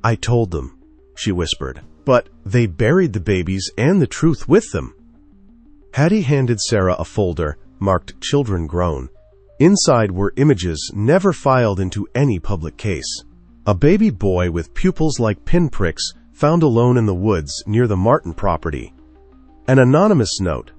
"I told them," she whispered, "but they buried the babies and the truth with them." Hattie handed Sarah a folder marked "Children Grown." Inside were images never filed into any public case. A baby boy with pupils like pinpricks found alone in the woods near the Martin property. An anonymous note: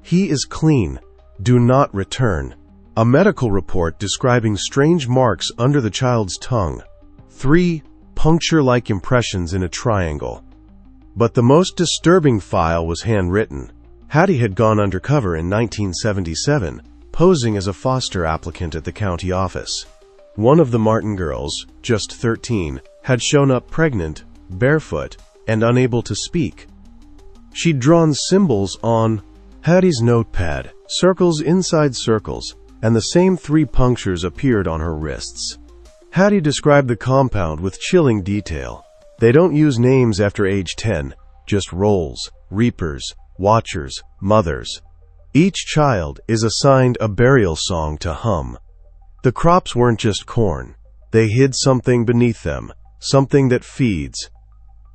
"He is clean. Do not return." A medical report describing strange marks under the child's tongue. 3 puncture-like impressions in a triangle. But the most disturbing file was handwritten. Hattie had gone undercover in 1977, posing as a foster applicant at the county office. One of the Martin girls, just 13, had shown up pregnant, barefoot, and unable to speak. She'd drawn symbols on Hattie's notepad, circles inside circles, and the same 3 punctures appeared on her wrists. Hattie described the compound with chilling detail. They don't use names after age 10, just roles, reapers, watchers, mothers. Each child is assigned a burial song to hum. The crops weren't just corn. They hid something beneath them, something that feeds.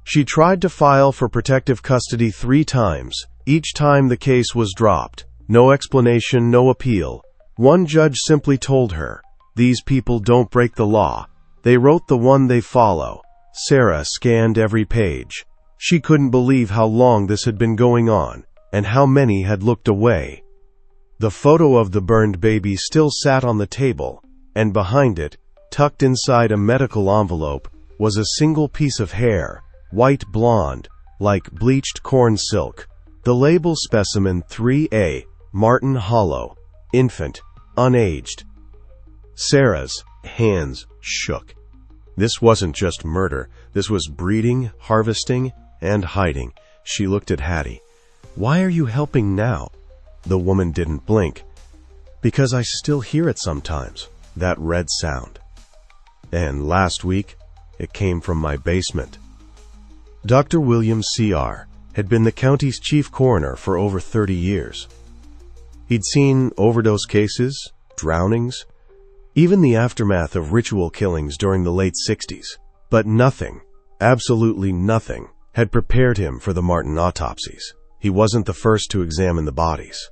She tried to file for protective custody 3 times. Each time the case was dropped. No explanation, no appeal. One judge simply told her, "These people don't break the law. They wrote the one they follow." Sarah scanned every page. She couldn't believe how long this had been going on, and how many had looked away. The photo of the burned baby still sat on the table, and behind it, tucked inside a medical envelope, was a single piece of hair, white blonde, like bleached corn silk. The label specimen 3A, Martin Hollow, infant, unaged. Sarah's hands shook. This wasn't just murder. This was breeding, harvesting, and hiding. She looked at Hattie. "Why are you helping now?" The woman didn't blink. "Because I still hear it sometimes, that red sound. And last week, it came from my basement." Dr. William C.R. had been the county's chief coroner for over 30 years. He'd seen overdose cases, drownings, even the aftermath of ritual killings during the late 60s. But nothing, absolutely nothing, had prepared him for the Martin autopsies. He wasn't the first to examine the bodies.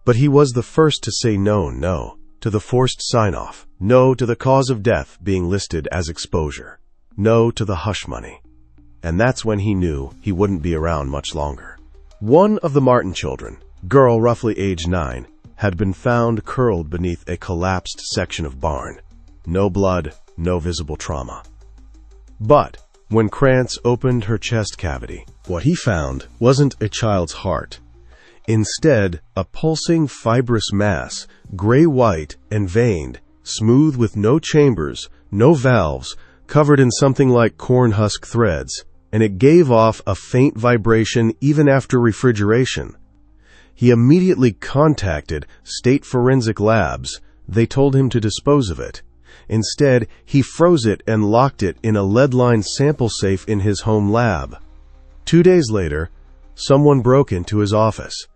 But he was the first to say no to the forced sign-off, no to the cause of death being listed as exposure, no to the hush money. And that's when he knew he wouldn't be around much longer. One of the Martin children, girl roughly age 9, had been found curled beneath a collapsed section of barn. No blood, no visible trauma. But when Krantz opened her chest cavity, what he found wasn't a child's heart. Instead, a pulsing fibrous mass, gray-white and veined, smooth with no chambers, no valves, covered in something like corn husk threads, and it gave off a faint vibration even after refrigeration. He immediately contacted State Forensic Labs. They told him to dispose of it. Instead, he froze it and locked it in a lead-lined sample safe in his home lab. 2 days later, someone broke into his office.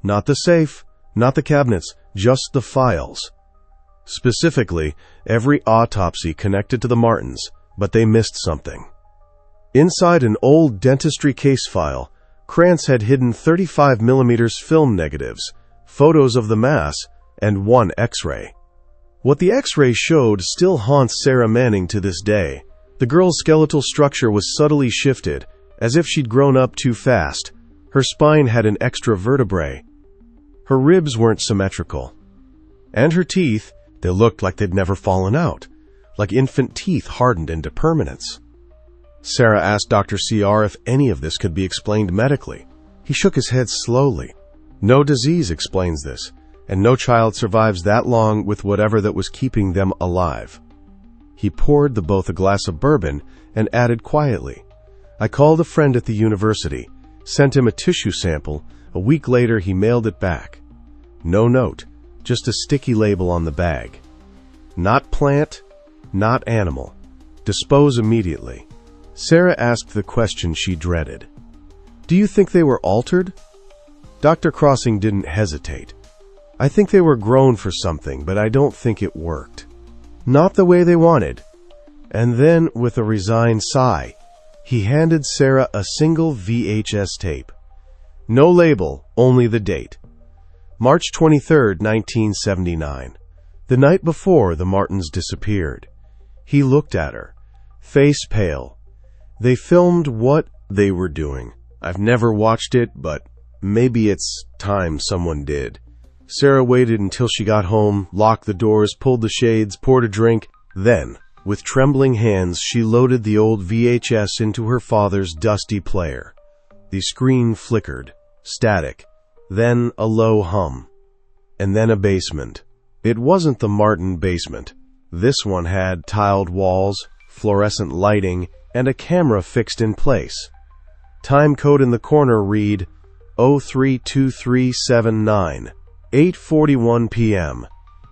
Not the safe, not the cabinets, just the files. Specifically, every autopsy connected to the Martins, but they missed something. Inside an old dentistry case file, Krantz had hidden 35mm film negatives, photos of the mass, and one X-ray. What the X-ray showed still haunts Sarah Manning to this day. The girl's skeletal structure was subtly shifted, as if she'd grown up too fast. Her spine had an extra vertebrae. Her ribs weren't symmetrical. And her teeth, they looked like they'd never fallen out, like infant teeth hardened into permanence. Sarah asked Dr. C.R. if any of this could be explained medically. He shook his head slowly. No disease explains this, and no child survives that long with whatever that was keeping them alive. He poured the both a glass of bourbon and added quietly, "I called a friend at the university, sent him a tissue sample. A week later, he mailed it back. No note, just a sticky label on the bag. Not plant, not animal. Dispose immediately." Sarah asked the question she dreaded. "Do you think they were altered?" Dr. Crossing didn't hesitate. "I think they were grown for something, but I don't think it worked. Not the way they wanted." And then, with a resigned sigh, he handed Sarah a single VHS tape. No label, only the date. March 23, 1979. The night before the Martins disappeared. He looked at her, face pale. They filmed what they were doing. I've never watched it, but maybe it's time someone did. Sarah waited until she got home, locked the doors, pulled the shades, poured a drink. Then, with trembling hands, she loaded the old VHS into her father's dusty player. The screen flickered, static, then a low hum, and then a basement. It wasn't the Martin basement. This one had tiled walls, fluorescent lighting, and a camera fixed in place. Time code in the corner read 032379, 8:41 p.m.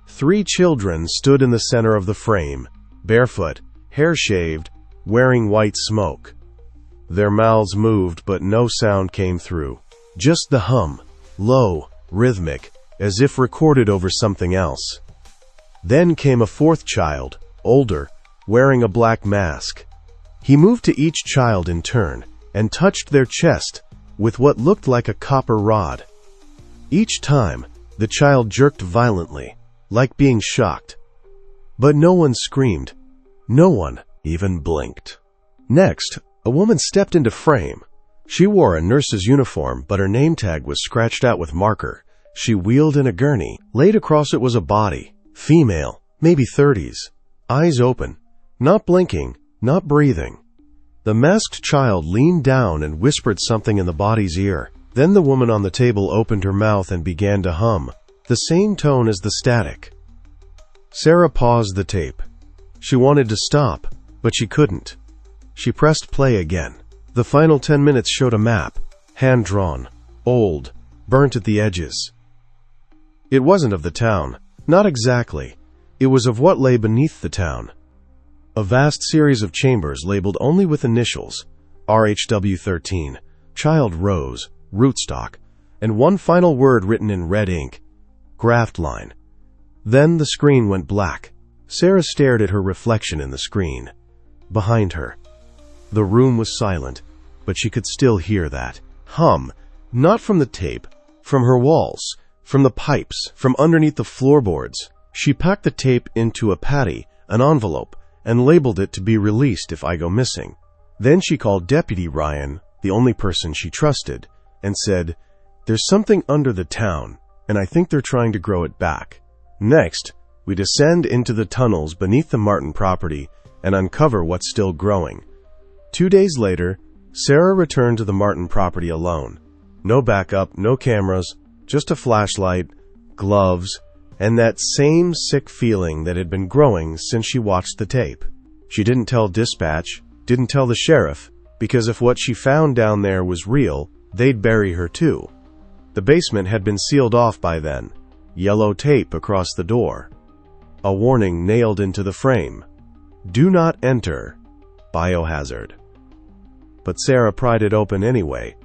3 children stood in the center of the frame, barefoot, hair shaved, wearing white smoke. Their mouths moved, but no sound came through. Just the hum, low, rhythmic, as if recorded over something else. Then came a 4th child, older, wearing a black mask. He moved to each child in turn and touched their chest with what looked like a copper rod. Each time, the child jerked violently, like being shocked. But no one screamed. No one even blinked. Next, a woman stepped into frame. She wore a nurse's uniform, but her name tag was scratched out with marker. She wheeled in a gurney. Laid across it was a body, female, maybe 30s, eyes open, not blinking, not breathing. The masked child leaned down and whispered something in the body's ear. Then the woman on the table opened her mouth and began to hum, the same tone as the static. Sarah paused the tape. She wanted to stop, but she couldn't. She pressed play again. The final 10 minutes showed a map, hand-drawn, old, burnt at the edges. It wasn't of the town, not exactly. It was of what lay beneath the town. A vast series of chambers labeled only with initials, RHW13, Child Rose, Rootstock, and one final word written in red ink, Graft Line. Then the screen went black. Sarah stared at her reflection in the screen. Behind her, the room was silent, but she could still hear that hum, not from the tape, from her walls, from the pipes, from underneath the floorboards. She packed the tape into a patty, an envelope, and labeled it to be released if I go missing. Then she called Deputy Ryan, the only person she trusted, and said, "There's something under the town, and I think they're trying to grow it back." Next, we descend into the tunnels beneath the Martin property and uncover what's still growing. 2 days later, Sarah returned to the Martin property alone. No backup, no cameras, just a flashlight, gloves, and that same sick feeling that had been growing since she watched the tape. She didn't tell dispatch, didn't tell the sheriff, because if what she found down there was real, they'd bury her too. The basement had been sealed off by then. Yellow tape across the door. A warning nailed into the frame. "Do not enter. Biohazard." But Sarah pried it open anyway.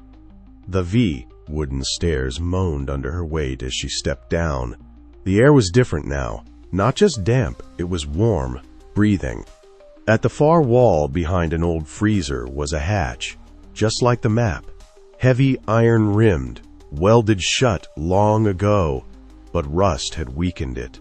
The wooden stairs moaned under her weight as she stepped down. The air was different now. Not just damp, it was warm, breathing. At the far wall behind an old freezer was a hatch, just like the map. Heavy iron-rimmed, welded shut long ago, but rust had weakened it.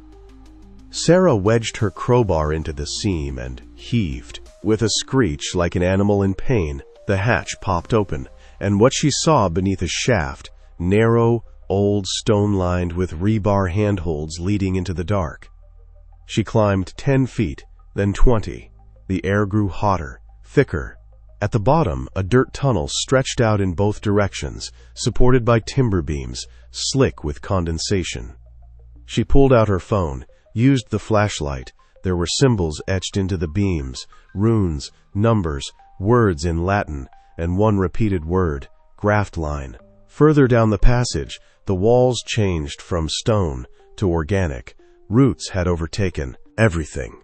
Sarah wedged her crowbar into the seam and heaved. With a screech like an animal in pain, the hatch popped open, and what she saw beneath a shaft, narrow, old, stone-lined with rebar handholds leading into the dark. She climbed 10 feet, then 20. The air grew hotter, thicker. At the bottom, a dirt tunnel stretched out in both directions, supported by timber beams, slick with condensation. She pulled out her phone, used the flashlight. There were symbols etched into the beams, runes, numbers, words in Latin, and one repeated word, graft line. Further down the passage, the walls changed from stone to organic. Roots had overtaken everything.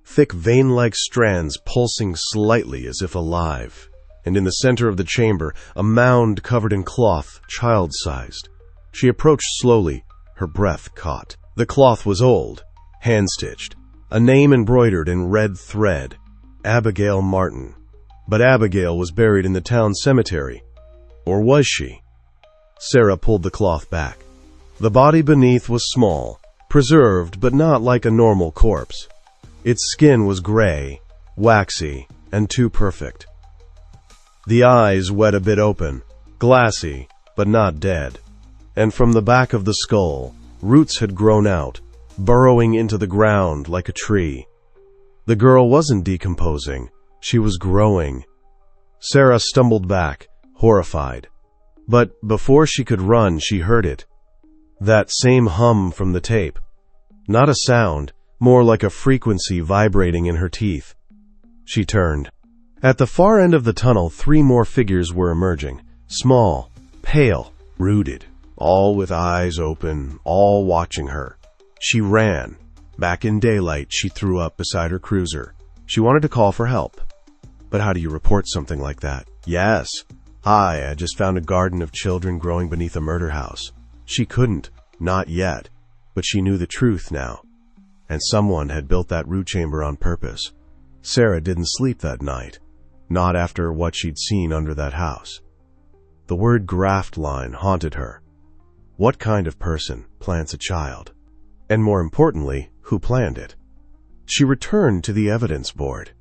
Thick vein-like strands pulsing slightly as if alive. And in the center of the chamber, a mound covered in cloth, child-sized. She approached slowly, her breath caught. The cloth was old, hand-stitched, a name embroidered in red thread, Abigail Martin. But Abigail was buried in the town cemetery. Or was she? Sarah pulled the cloth back. The body beneath was small, preserved but not like a normal corpse. Its skin was gray, waxy, and too perfect. The eyes wet a bit open, glassy, but not dead. And from the back of the skull, roots had grown out, burrowing into the ground like a tree. The girl wasn't decomposing, she was growing. Sarah stumbled back, horrified. But before she could run, she heard it. That same hum from the tape. Not a sound, more like a frequency vibrating in her teeth. She turned. At the far end of the tunnel, 3 more figures were emerging. Small, pale, rooted, all with eyes open, all watching her. She ran. Back in daylight, she threw up beside her cruiser. She wanted to call for help. But how do you report something like that? Yes. Hi, I just found a garden of children growing beneath a murder house. She couldn't. Not yet. But she knew the truth now. And someone had built that root chamber on purpose. Sarah didn't sleep that night. Not after what she'd seen under that house. The word graft line haunted her. What kind of person plants a child? And more importantly, who planned it? She returned to the evidence board.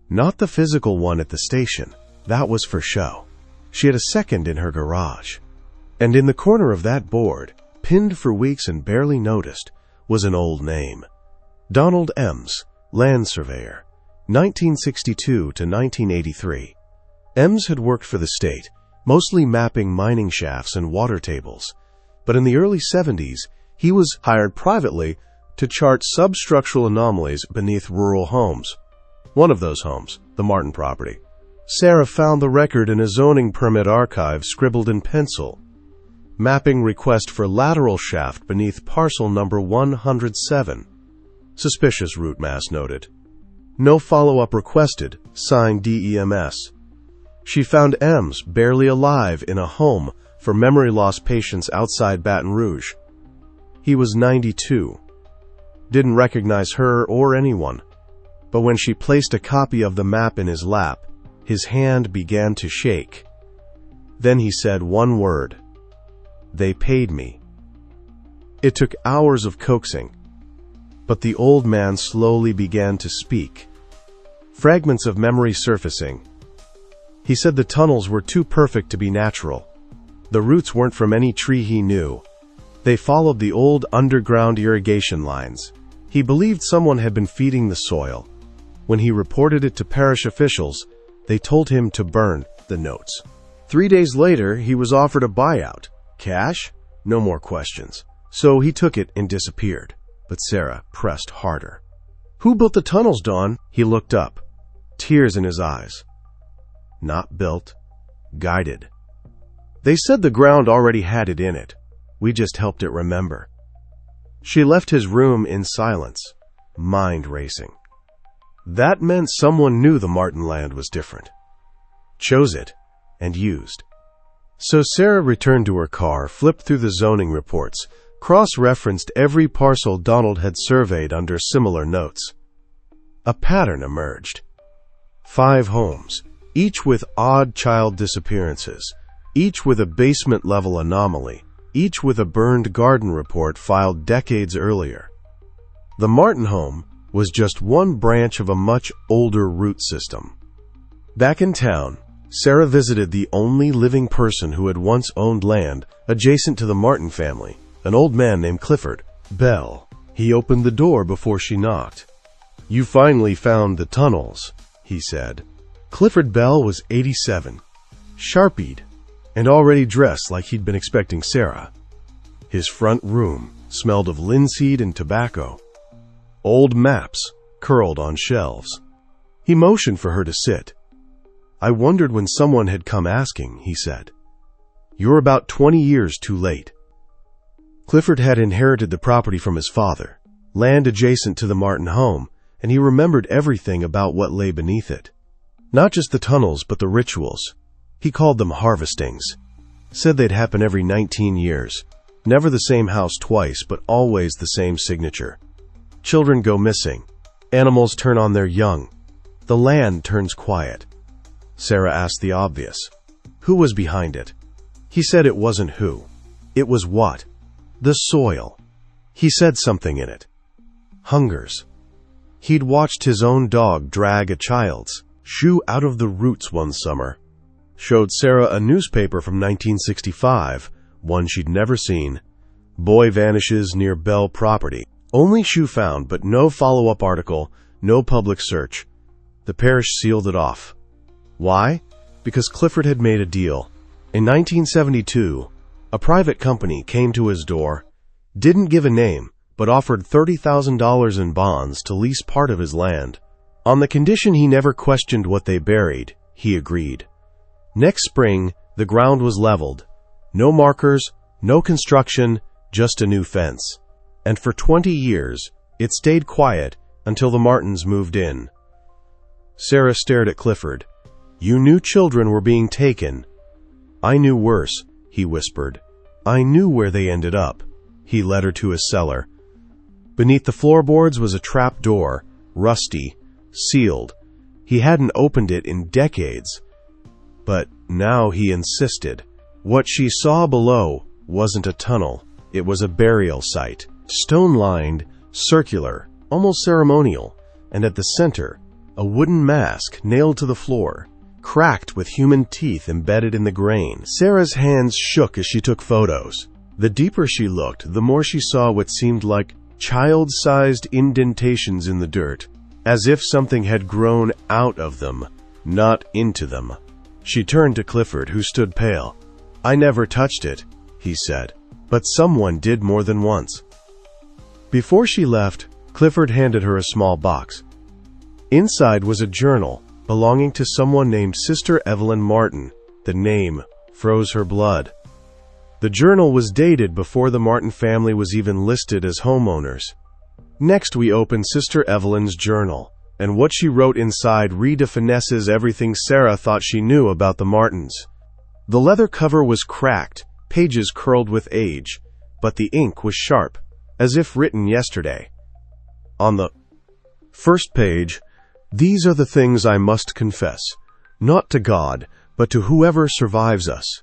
Not the physical one at the station. That was for show. She had a second in her garage. And in the corner of that board, pinned for weeks and barely noticed, was an old name. Donald Ems, land surveyor, 1962 to 1983. Ems had worked for the state, mostly mapping mining shafts and water tables. But in the early 70s, he was hired privately to chart substructural anomalies beneath rural homes. One of those homes, the Martin property. Sarah found the record in a zoning permit archive scribbled in pencil. Mapping request for lateral shaft beneath parcel number 107. Suspicious root mass noted. No follow-up requested, signed DEMS. She found Ems barely alive in a home for memory loss patients outside Baton Rouge. He was 92. Didn't recognize her or anyone. But when she placed a copy of the map in his lap, his hand began to shake. Then he said one word. They paid me. It took hours of coaxing, but the old man slowly began to speak. Fragments of memory surfacing. He said the tunnels were too perfect to be natural. The roots weren't from any tree he knew. They followed the old underground irrigation lines. He believed someone had been feeding the soil. When he reported it to parish officials, they told him to burn the notes. 3 days later, he was offered a buyout. Cash? No more questions. So he took it and disappeared. But Sarah pressed harder. Who built the tunnels, Dawn? He looked up, tears in his eyes. Not built, guided. They said the ground already had it in it. We just helped it remember. She left his room in silence, mind racing. That meant someone knew the Martin land was different, chose it, and used. So Sarah returned to her car, flipped through the zoning reports, cross-referenced every parcel Donald had surveyed under similar notes. A pattern emerged. 5 homes, each with odd child disappearances, each with a basement-level anomaly, each with a burned garden report filed decades earlier. The Martin home was just one branch of a much older root system. Back in town, Sarah visited the only living person who had once owned land adjacent to the Martin family, an old man named Clifford Bell. He opened the door before she knocked. "You finally found the tunnels," he said. Clifford Bell was 87, sharpied, and already dressed like he'd been expecting Sarah. His front room smelled of linseed and tobacco. Old maps curled on shelves. He motioned for her to sit. "I wondered when someone had come asking," he said. "You're about 20 years too late." Clifford had inherited the property from his father, land adjacent to the Martin home, and he remembered everything about what lay beneath it. Not just the tunnels, but the rituals. He called them harvestings. Said they'd happen every 19 years. Never the same house twice, but always the same signature. Children go missing. Animals turn on their young. The land turns quiet. Sarah asked the obvious. Who was behind it? He said it wasn't who. It was what? The soil. He said something in it. Hungers. He'd watched his own dog drag a child's shoe out of the roots one summer. Showed Sarah a newspaper from 1965, one she'd never seen. Boy vanishes near Bell property. Only shoe found, but no follow-up article, no public search. The parish sealed it off. Why? Because Clifford had made a deal. In 1972, a private company came to his door, didn't give a name, but offered $30,000 in bonds to lease part of his land. On the condition he never questioned what they buried, he agreed. Next spring, the ground was leveled. No markers, no construction, just a new fence. And for 20 years, it stayed quiet until the Martins moved in. Sarah stared at Clifford. "You knew children were being taken." "I knew worse," he whispered. "I knew where they ended up." He led her to his cellar. Beneath the floorboards was a trap door, rusty, sealed. He hadn't opened it in decades. But now he insisted. What she saw below wasn't a tunnel. It was a burial site. Stone-lined, circular, almost ceremonial, and at the center, a wooden mask nailed to the floor, cracked with human teeth embedded in the grain. Sarah's hands shook as she took photos. The deeper she looked, the more she saw what seemed like child-sized indentations in the dirt. as if something had grown out of them, not into them. She turned to Clifford, who stood pale. "I never touched it," he said, "but someone did more than once." Before she left, Clifford handed her a small box. Inside was a journal belonging to someone named Sister Evelyn Martin. The name froze her blood. The journal was dated before the Martin family was even listed as homeowners. Next, we opened Sister Evelyn's journal, and what she wrote inside redefinesses everything Sarah thought she knew about the Martins. The leather cover was cracked, pages curled with age, but the ink was sharp, as if written yesterday. On the first page, "These are the things I must confess, not to God, but to whoever survives us."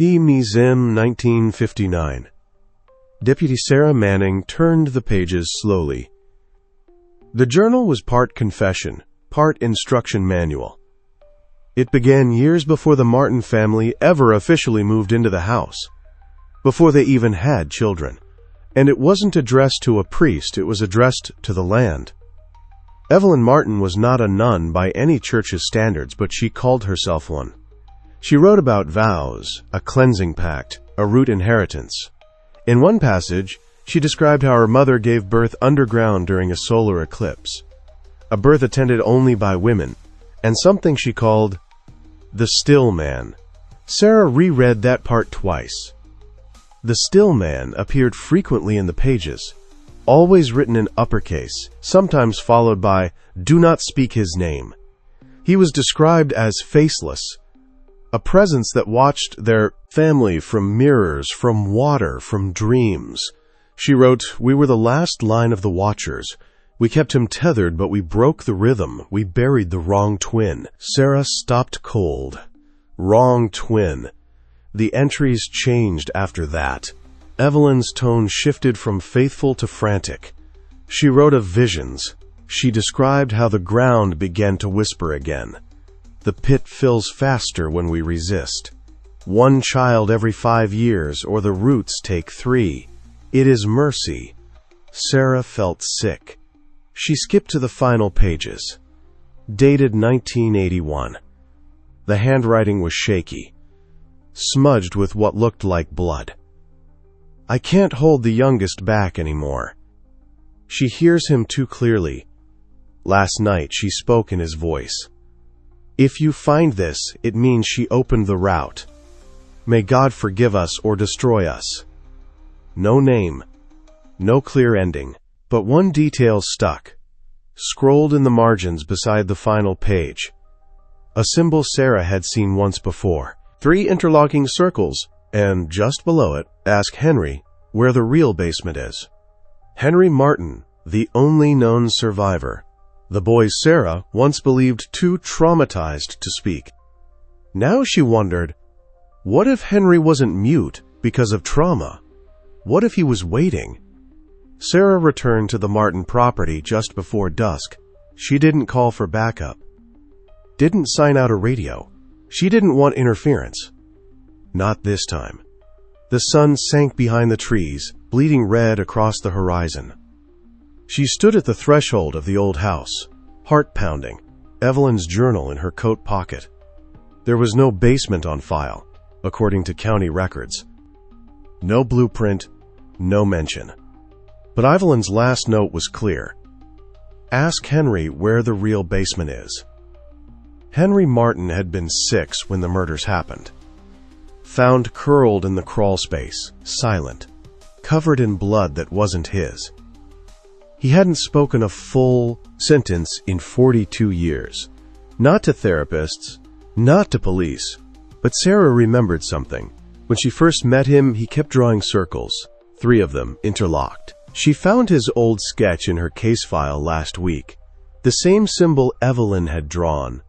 Zim 1959. Deputy Sarah Manning turned the pages slowly. The journal was part confession, part instruction manual. It began years before the Martin family ever officially moved into the house, before they even had children. And it wasn't addressed to a priest, it was addressed to the land. Evelyn Martin was not a nun by any church's standards, but she called herself one. She wrote about vows, a cleansing pact, a root inheritance. In one passage, she described how her mother gave birth underground during a solar eclipse, a birth attended only by women, and something she called the still man. Sarah reread that part twice. The still man appeared frequently in the pages, always written in uppercase, sometimes followed by, "Do not speak his name." He was described as faceless, a presence that watched their family from mirrors, from water, from dreams. She wrote, "We were the last line of the watchers. We kept him tethered, but we broke the rhythm. We buried the wrong twin." Sarah stopped cold. Wrong twin. The entries changed after that. Evelyn's tone shifted from faithful to frantic. She wrote of visions. She described how the ground began to whisper again. "The pit fills faster when we resist. 1 child every 5 years, or the roots take 3. It is mercy." Sarah felt sick. She skipped to the final pages. Dated 1981. The handwriting was shaky, smudged with what looked like blood. "I can't hold the youngest back anymore. She hears him too clearly. Last night she spoke in his voice. If you find this, it means she opened the route. May God forgive us or destroy us." No name, no clear ending, but one detail stuck, scrolled in the margins beside the final page. A symbol Sarah had seen once before. 3 interlocking circles, and just below it, "Ask Henry where the real basement is." Henry Martin, the only known survivor. The boy Sarah once believed too traumatized to speak. Now she wondered, what if Henry wasn't mute because of trauma? What if he was waiting? Sarah returned to the Martin property just before dusk. She didn't call for backup. Didn't sign out a radio. She didn't want interference. Not this time. The sun sank behind the trees, bleeding red across the horizon. She stood at the threshold of the old house, heart pounding, Evelyn's journal in her coat pocket. There was no basement on file, according to county records. No blueprint, no mention. But Evelyn's last note was clear. Ask Henry where the real basement is. Henry Martin had been 6 when the murders happened. Found curled in the crawl space, silent, covered in blood that wasn't his. He hadn't spoken a full sentence in 42 years. Not to therapists, not to police, but Sarah remembered something. When she first met him, he kept drawing circles, 3 of them interlocked. She found his old sketch in her case file last week, the same symbol Evelyn had drawn.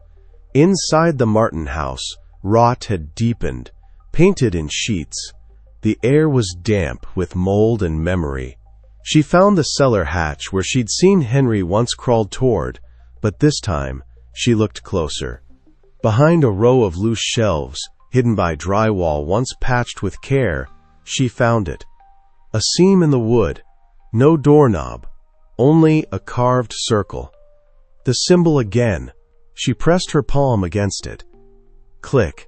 Inside the Martin house, rot had deepened, painted in sheets. The air was damp with mold and memory. She found the cellar hatch where she'd seen Henry once crawled toward, but this time she looked closer. Behind a row of loose shelves, hidden by drywall once patched with care, she found it. A seam in the wood, no doorknob, Only a carved circle. The symbol again. She pressed her palm against it. Click.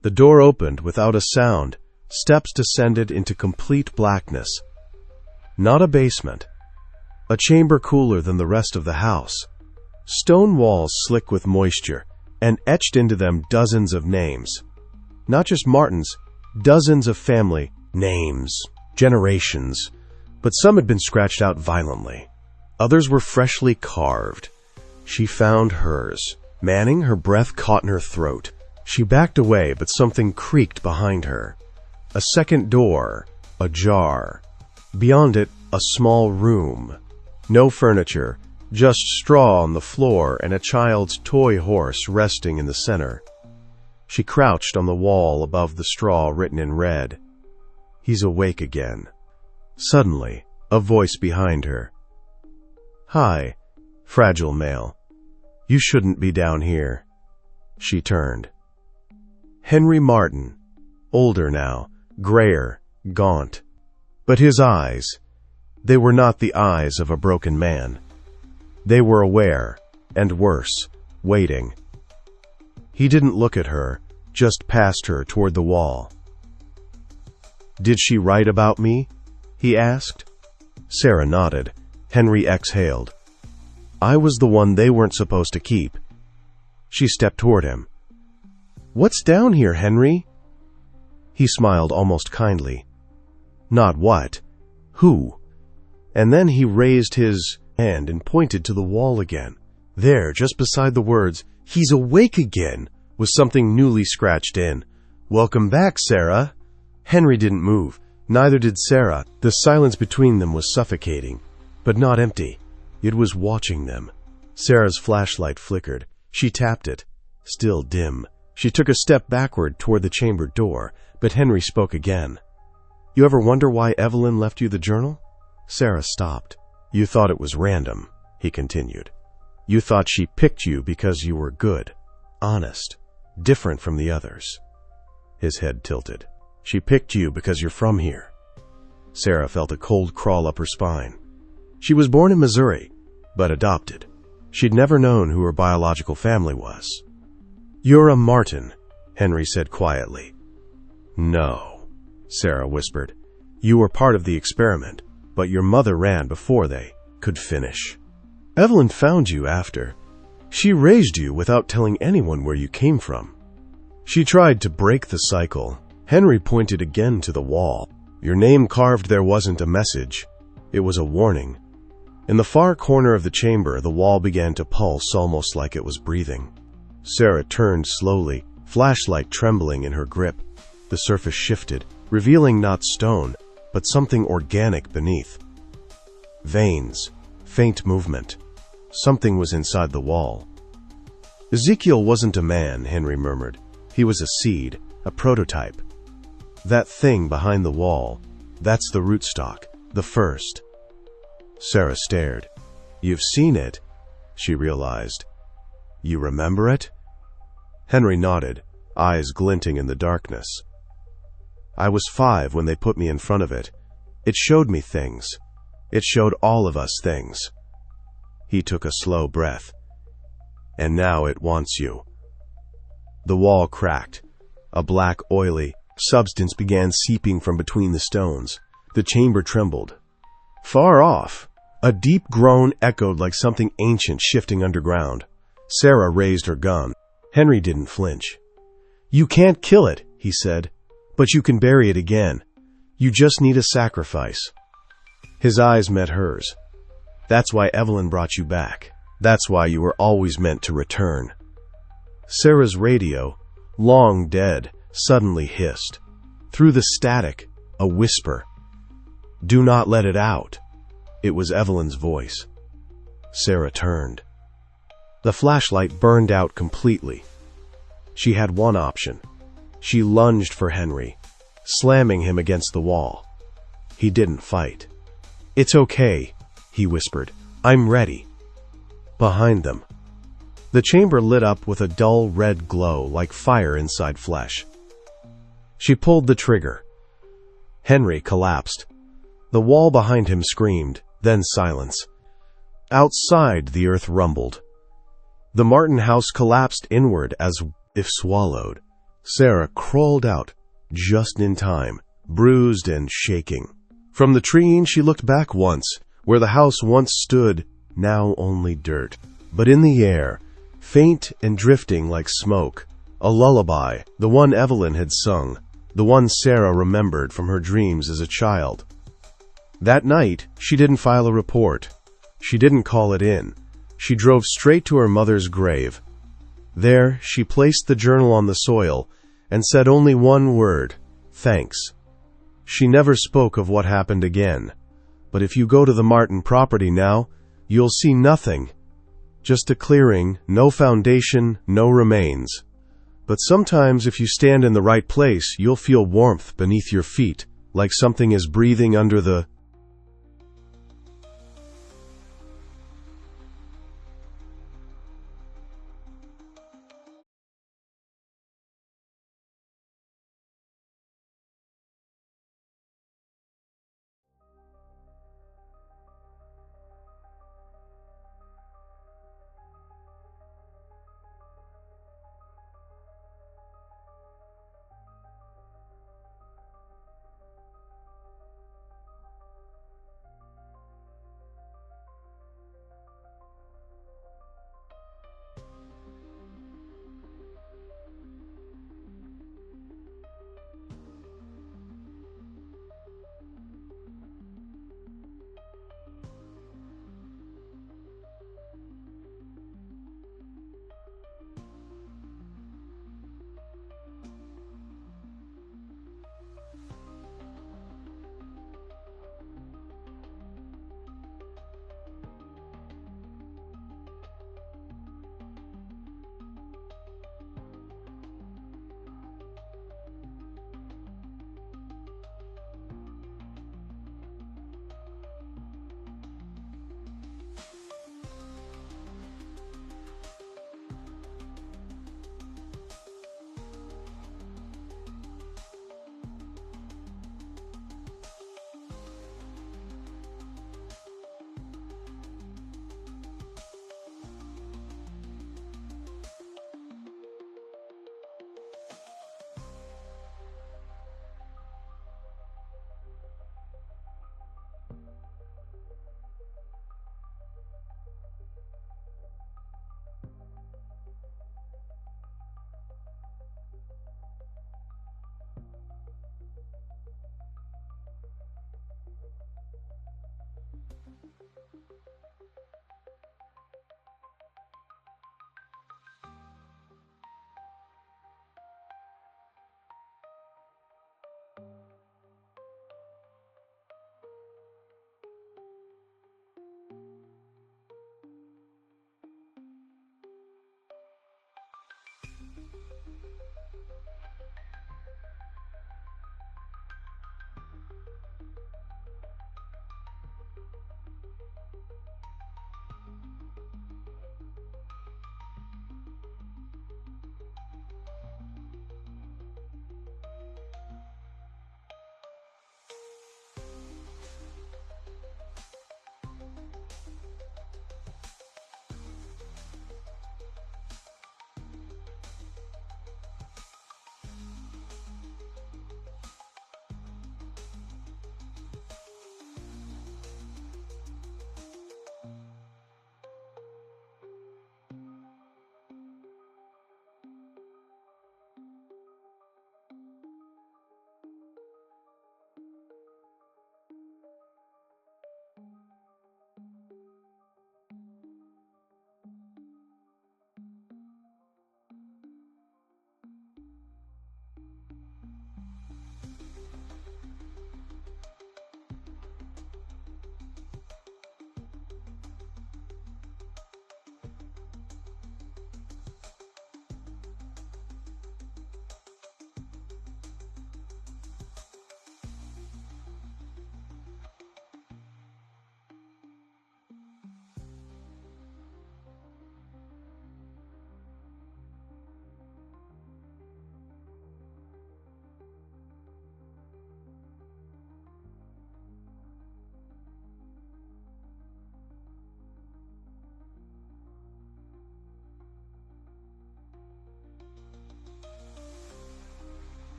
The door opened without a sound. Steps descended into complete blackness. Not a basement. A chamber cooler than the rest of the house. Stone walls slick with moisture, and etched into them dozens of names. Not just Martin's, dozens of family names, generations, but some had been scratched out violently. Others were freshly carved. She found hers. Manning, her breath caught in her throat. She backed away, but something creaked behind her. A second door, ajar. Beyond it, a small room. No furniture, just straw on the floor and a child's toy horse resting in the center. She crouched on the wall above the straw, written in red. He's awake again. Suddenly, a voice behind her. Hi, fragile male. You shouldn't be down here. She turned. Henry Martin, older now, grayer, gaunt. But his eyes, they were not the eyes of a broken man. They were aware, and worse, waiting. He didn't look at her, just past her toward the wall. Did she write about me? He asked. Sarah nodded. Henry exhaled. I was the one they weren't supposed to keep. She stepped toward him. What's down here, Henry? He smiled almost kindly. Not what. Who? And then he raised his hand and pointed to the wall again. There, just beside the words, "He's awake again," was something newly scratched in. Welcome back, Sarah. Henry didn't move. Neither did Sarah. The silence between them was suffocating, but not empty. It was watching them. Sarah's flashlight flickered. She tapped it. Still dim. She took a step backward toward the chamber door, but Henry spoke again. You ever wonder why Evelyn left you the journal? Sarah stopped. You thought it was random, he continued. You thought she picked you because you were good, honest, different from the others. His head tilted. She picked you because you're from here. Sarah felt a cold crawl up her spine. She was born in Missouri, but adopted. She'd never known who her biological family was. You're a Martin, Henry said quietly. No, Sarah whispered. You were part of the experiment, but your mother ran before they could finish. Evelyn found you after. She raised you without telling anyone where you came from. She tried to break the cycle. Henry pointed again to the wall. Your name carved there wasn't a message. It was a warning. In the far corner of the chamber, the wall began to pulse almost like it was breathing. Sarah turned slowly, flashlight trembling in her grip. The surface shifted, revealing not stone, but something organic beneath. Veins, faint movement. Something was inside the wall. Ezekiel wasn't a man, Henry murmured. He was a seed, a prototype. That thing behind the wall, that's the rootstock, the first. Sarah stared. You've seen it, she realized. You remember it? Henry nodded, eyes glinting in the darkness. I was 5 when they put me in front of it. It showed me things. It showed all of us things. He took a slow breath. And now it wants you. The wall cracked. A black, oily substance began seeping from between the stones. The chamber trembled. Far off, a deep groan echoed like something ancient shifting underground. Sarah raised her gun. Henry didn't flinch. You can't kill it, he said, but you can bury it again. You just need a sacrifice. His eyes met hers. That's why Evelyn brought you back. That's why you were always meant to return. Sarah's radio, long dead, suddenly hissed. Through the static, a whisper. Do not let it out. It was Evelyn's voice. Sarah turned. The flashlight burned out completely. She had one option. She lunged for Henry, slamming him against the wall. He didn't fight. It's okay, he whispered. I'm ready. Behind them, the chamber lit up with a dull red glow like fire inside flesh. She pulled the trigger. Henry collapsed. The wall behind him screamed, then silence. Outside, the earth rumbled. The Martin house collapsed inward as if swallowed. Sarah crawled out just in time, bruised and shaking. From the tree she looked back once, where the house once stood, now only dirt. But in the air, faint and drifting like smoke, a lullaby, the one Evelyn had sung, the one Sarah remembered from her dreams as a child. That night, she didn't file a report. She didn't call it in. She drove straight to her mother's grave. There, she placed the journal on the soil and said only one word, thanks. She never spoke of what happened again. But if you go to the Martin property now, you'll see nothing. Just a clearing, no foundation, no remains. But sometimes if you stand in the right place, you'll feel warmth beneath your feet, like something is breathing under the